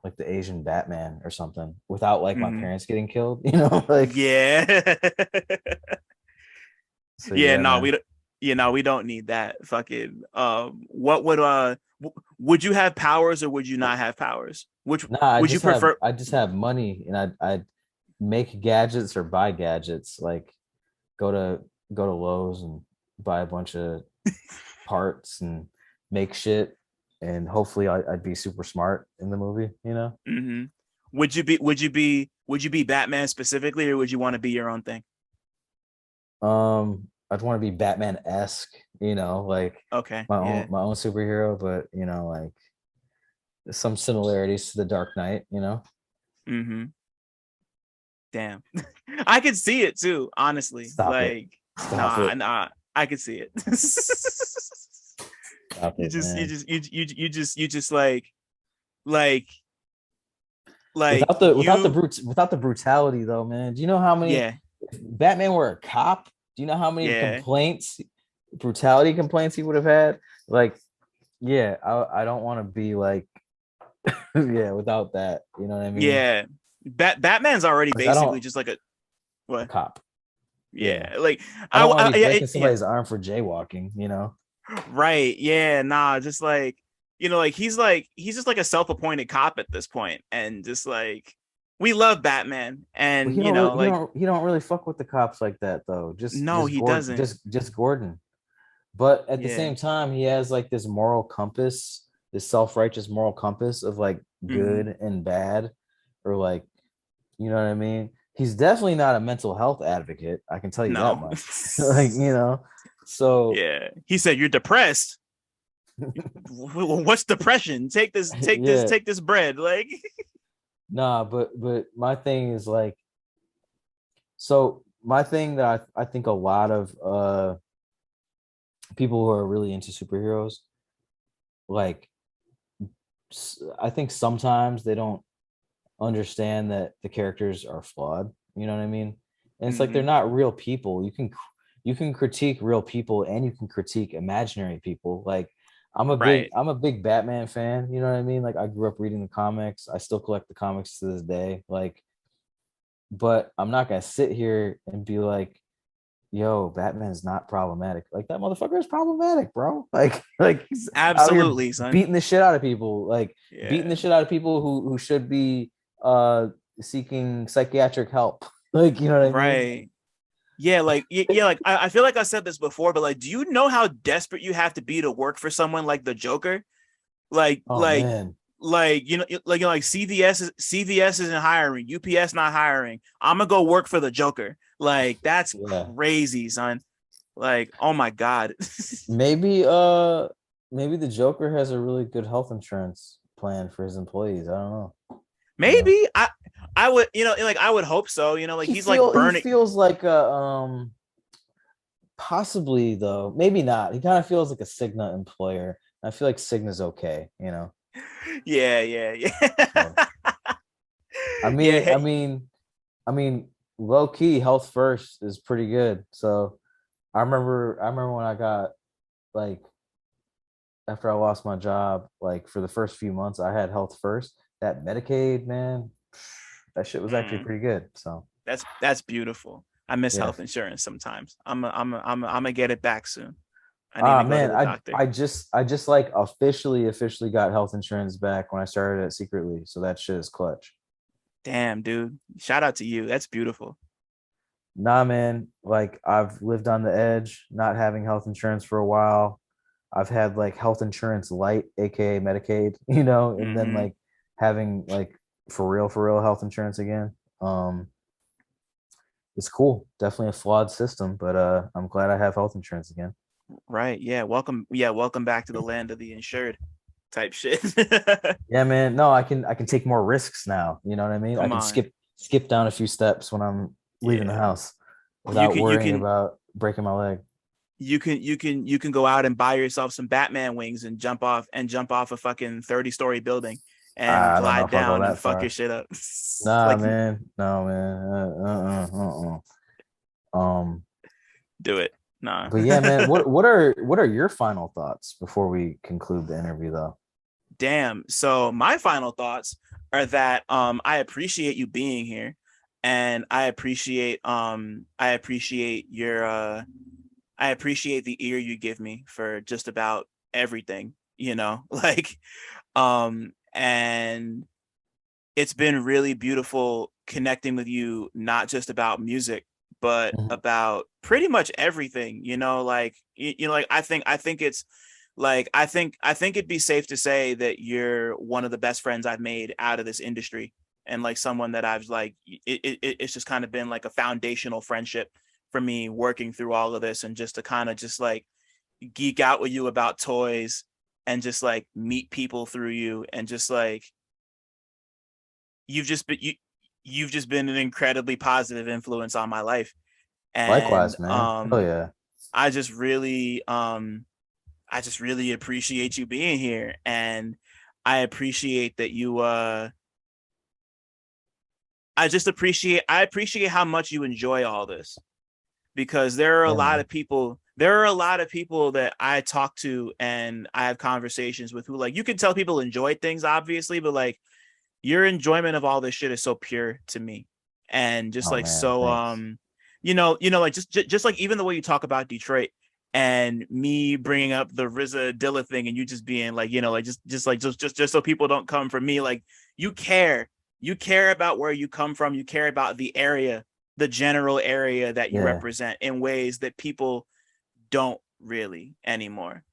like the Asian Batman or something without like my Hmm. parents getting killed, like Yeah. so Yeah, yeah, no, man. we don't. No, we don't need that. Fucking. What would you have powers or would you not have powers? Which Nah, would you prefer? I just have money and I'd make gadgets or buy gadgets, like go to go to Lowe's and buy a bunch of parts and make shit and hopefully I'd be super smart in the movie. Hmm. Would you be Batman specifically, or would you want to be your own thing? I'd want to be Batman-esque, like Okay. Yeah. my own superhero, but like some similarities to the Dark Knight. Hmm. Damn. I could see it too, honestly. Stop it. Like, Stop nah, it. nah, I could see it. Stop you it, just, you man. just, you just like, like you, Without the brutality though, man. Do you know how many yeah, if Batman were a cop? Do you know how many yeah, brutality complaints he would have had? Like, yeah, I don't want to be like yeah, without that. You know what I mean? yeah. Batman's already Like I basically don't just like a a what? cop. Yeah. Yeah, like I don't want to be yeah, breaking yeah. somebody's arm for jaywalking. Right. Yeah. Nah. Just like, like he's just like a self-appointed cop at this point, and just like we love Batman, Well, and he don't really, like he don't really fuck with the cops like that though. no, he doesn't. Just Gordon. But at the Yeah. same time, he has like this moral compass, this self-righteous moral compass of like Hmm. good and bad, or like, you know what I mean? He's definitely not a mental health advocate. I can tell you that No. much. Like, so Yeah. He said you're depressed. What's depression? yeah, take this bread. Like, nah, but my thing is like, so my thing that I think a lot of people who are really into superheroes, like I think sometimes they don't understand that the characters are flawed. You know what I mean? And it's like they're hmm, not real people. You can critique real people and you can critique imaginary people. Like right. I'm a big Batman fan. You know what I mean? Like I grew up reading the comics. I still collect the comics to this day. Like, but I'm not gonna sit here and be like, yo, Batman's not problematic. Like that motherfucker is problematic, bro. Like he's out here Absolutely, son. beating the shit out of people, like beating Yeah. the shit out of people who should be uh seeking psychiatric help. Like, you know what I mean? Right. Yeah, like yeah, like I feel like I said this before, but like, do you know how desperate you have to be to work for someone like the Joker? Like, Oh man. like CVS isn't hiring, UPS not hiring. I'm gonna go work for the Joker. Like, that's Yeah. crazy, son. Like, oh my God. Maybe maybe the Joker has a really good health insurance plan for his employees. I don't know. You know. Maybe I would, like I would hope so. Like he's like He burning. feels like a possibly though, maybe not. He kind of feels like a Cigna employer. I feel like Cigna's okay, you know. Yeah, yeah, So yeah. I Yeah, mean, I hey, mean, I mean, low key, health first is pretty good. So I remember when I got like after I lost my job, like for the first few months, I had health first. That Medicaid, man, that shit was actually mm, pretty good. So that's beautiful. I miss yeah. health insurance sometimes. I'm gonna get it back soon. I need Ah to go to man, the doctor. I just like officially got health insurance back when I started it secretly. So that shit is clutch. Damn, dude. Shout out to you. That's beautiful. Nah, man, like I've lived on the edge, not having health insurance for a while. I've had like health insurance light, aka Medicaid, and then Hmm. like having like for real health insurance again. Um, it's cool. Definitely a flawed system, but I'm glad I have health insurance again. Right. Yeah. Welcome. Yeah. Welcome back to the land of the insured type shit. Yeah, man. No, I can take more risks now. You know what I mean? I Come can on. skip down a few steps when I'm leaving the Yeah. house You without can you worrying can about breaking my leg. you can go out and buy yourself some Batman wings and jump off a fucking 30-story building and I don't know glide if I'll go down and that fuck your far. shit up. Nah, Like, man. No, man. do it. Nah. But yeah, man. What are your final thoughts before we conclude the interview, though? Damn. So my final thoughts are that I appreciate you being here, and I appreciate your I appreciate the ear you give me for just about everything, like and it's been really beautiful connecting with you, not just about music, but Mhm. about pretty much everything, like like I think it's like I think it'd be safe to say that you're one of the best friends I've made out of this industry, and like someone that I've like it's just kind of been like a foundational friendship for me working through all of this, and just to kind of just like geek out with you about toys and just like meet people through you, and just like you've just been you've just been an incredibly positive influence on my life. And Likewise, man. Hell yeah. I just really I just really appreciate you being here, and I appreciate that you I appreciate how much you enjoy all this, because Yeah, man. there are a lot of people that I talk to and I have conversations with who, like, you can tell people enjoy things obviously, but like your enjoyment of all this shit is so pure to me, and just Oh like man, so thanks. like just like even the way you talk about Detroit, and me bringing up the RZA Dilla thing, and you just being like, like just so people don't come for me. Like, you care about where you come from. You care about the area, the general area that you represent, in ways that people don't really anymore.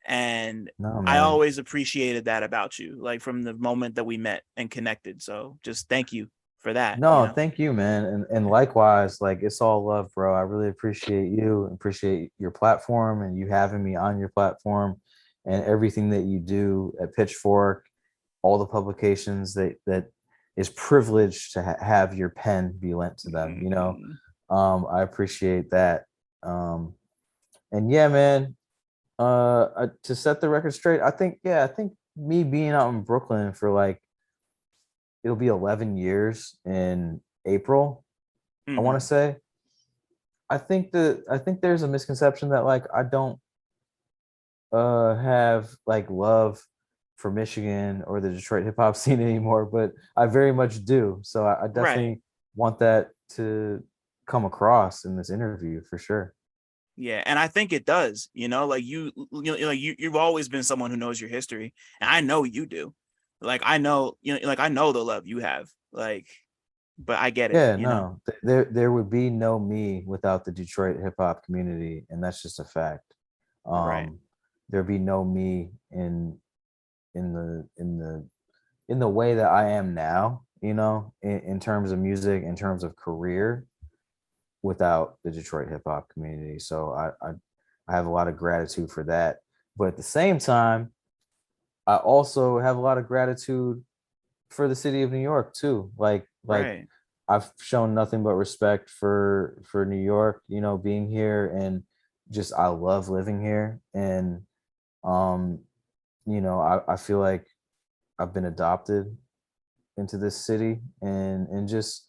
And No, I man. always appreciated that about you, like from the moment that we met and connected. So just thank you for that. No, thank you, man. And likewise, like, it's all love, bro. I really appreciate you, appreciate your platform, and you having me on your platform, and everything that you do at Pitchfork, all the publications that is privileged to have your pen be lent to them, I appreciate that. And yeah, man, to set the record straight, I think me being out in Brooklyn for like, it'll be 11 years in April, I want to say. I think there's a misconception that, like, I don't have like love for Michigan or the Detroit hip hop scene anymore, but I very much do. So I definitely want that to come across in this interview for sure. Yeah, and I think it does. Like you've always been someone who knows your history, and I know you do. Like, I know, like, I know the love you have. Like, but I get it. Yeah, no, there would be no me without the Detroit hip hop community, and that's just a fact. Right. There'd be no me in the way that I am now, in terms of music, in terms of career, without the Detroit hip hop community. So I have a lot of gratitude for that. But at the same time, I also have a lot of gratitude for the city of New York too. Like I've shown nothing but respect for New York, being here, and just I love living here. And I feel like I've been adopted into this city, and just,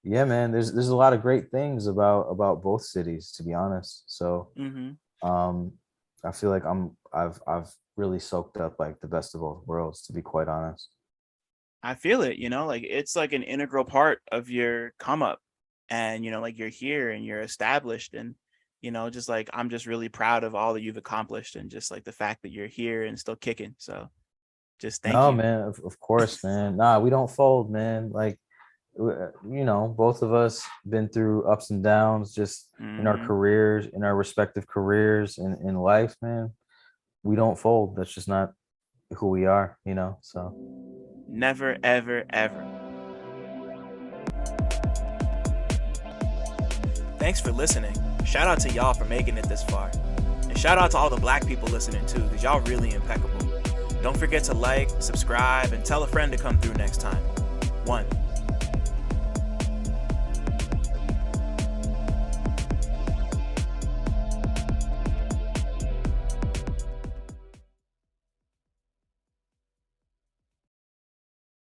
yeah, man, there's a lot of great things about both cities, to be honest. So I feel like I've really soaked up like the best of both worlds, to be quite honest. I feel it, like it's like an integral part of your come up, and like you're here and you're established, and just like I'm just really proud of all that you've accomplished, and just like the fact that you're here and still kicking. So just thank No, you. man, of course, man. Nah, we don't fold, man. Like, both of us been through ups and downs, just in our careers, in our respective careers, in life, man. We don't fold. That's just not who we are, so Never, ever, ever. Thanks for listening. Shout out to y'all for making it this far, and shout out to all the Black people listening too, because y'all really impeccable. Don't forget to like, subscribe, and tell a friend to come through next time. 1.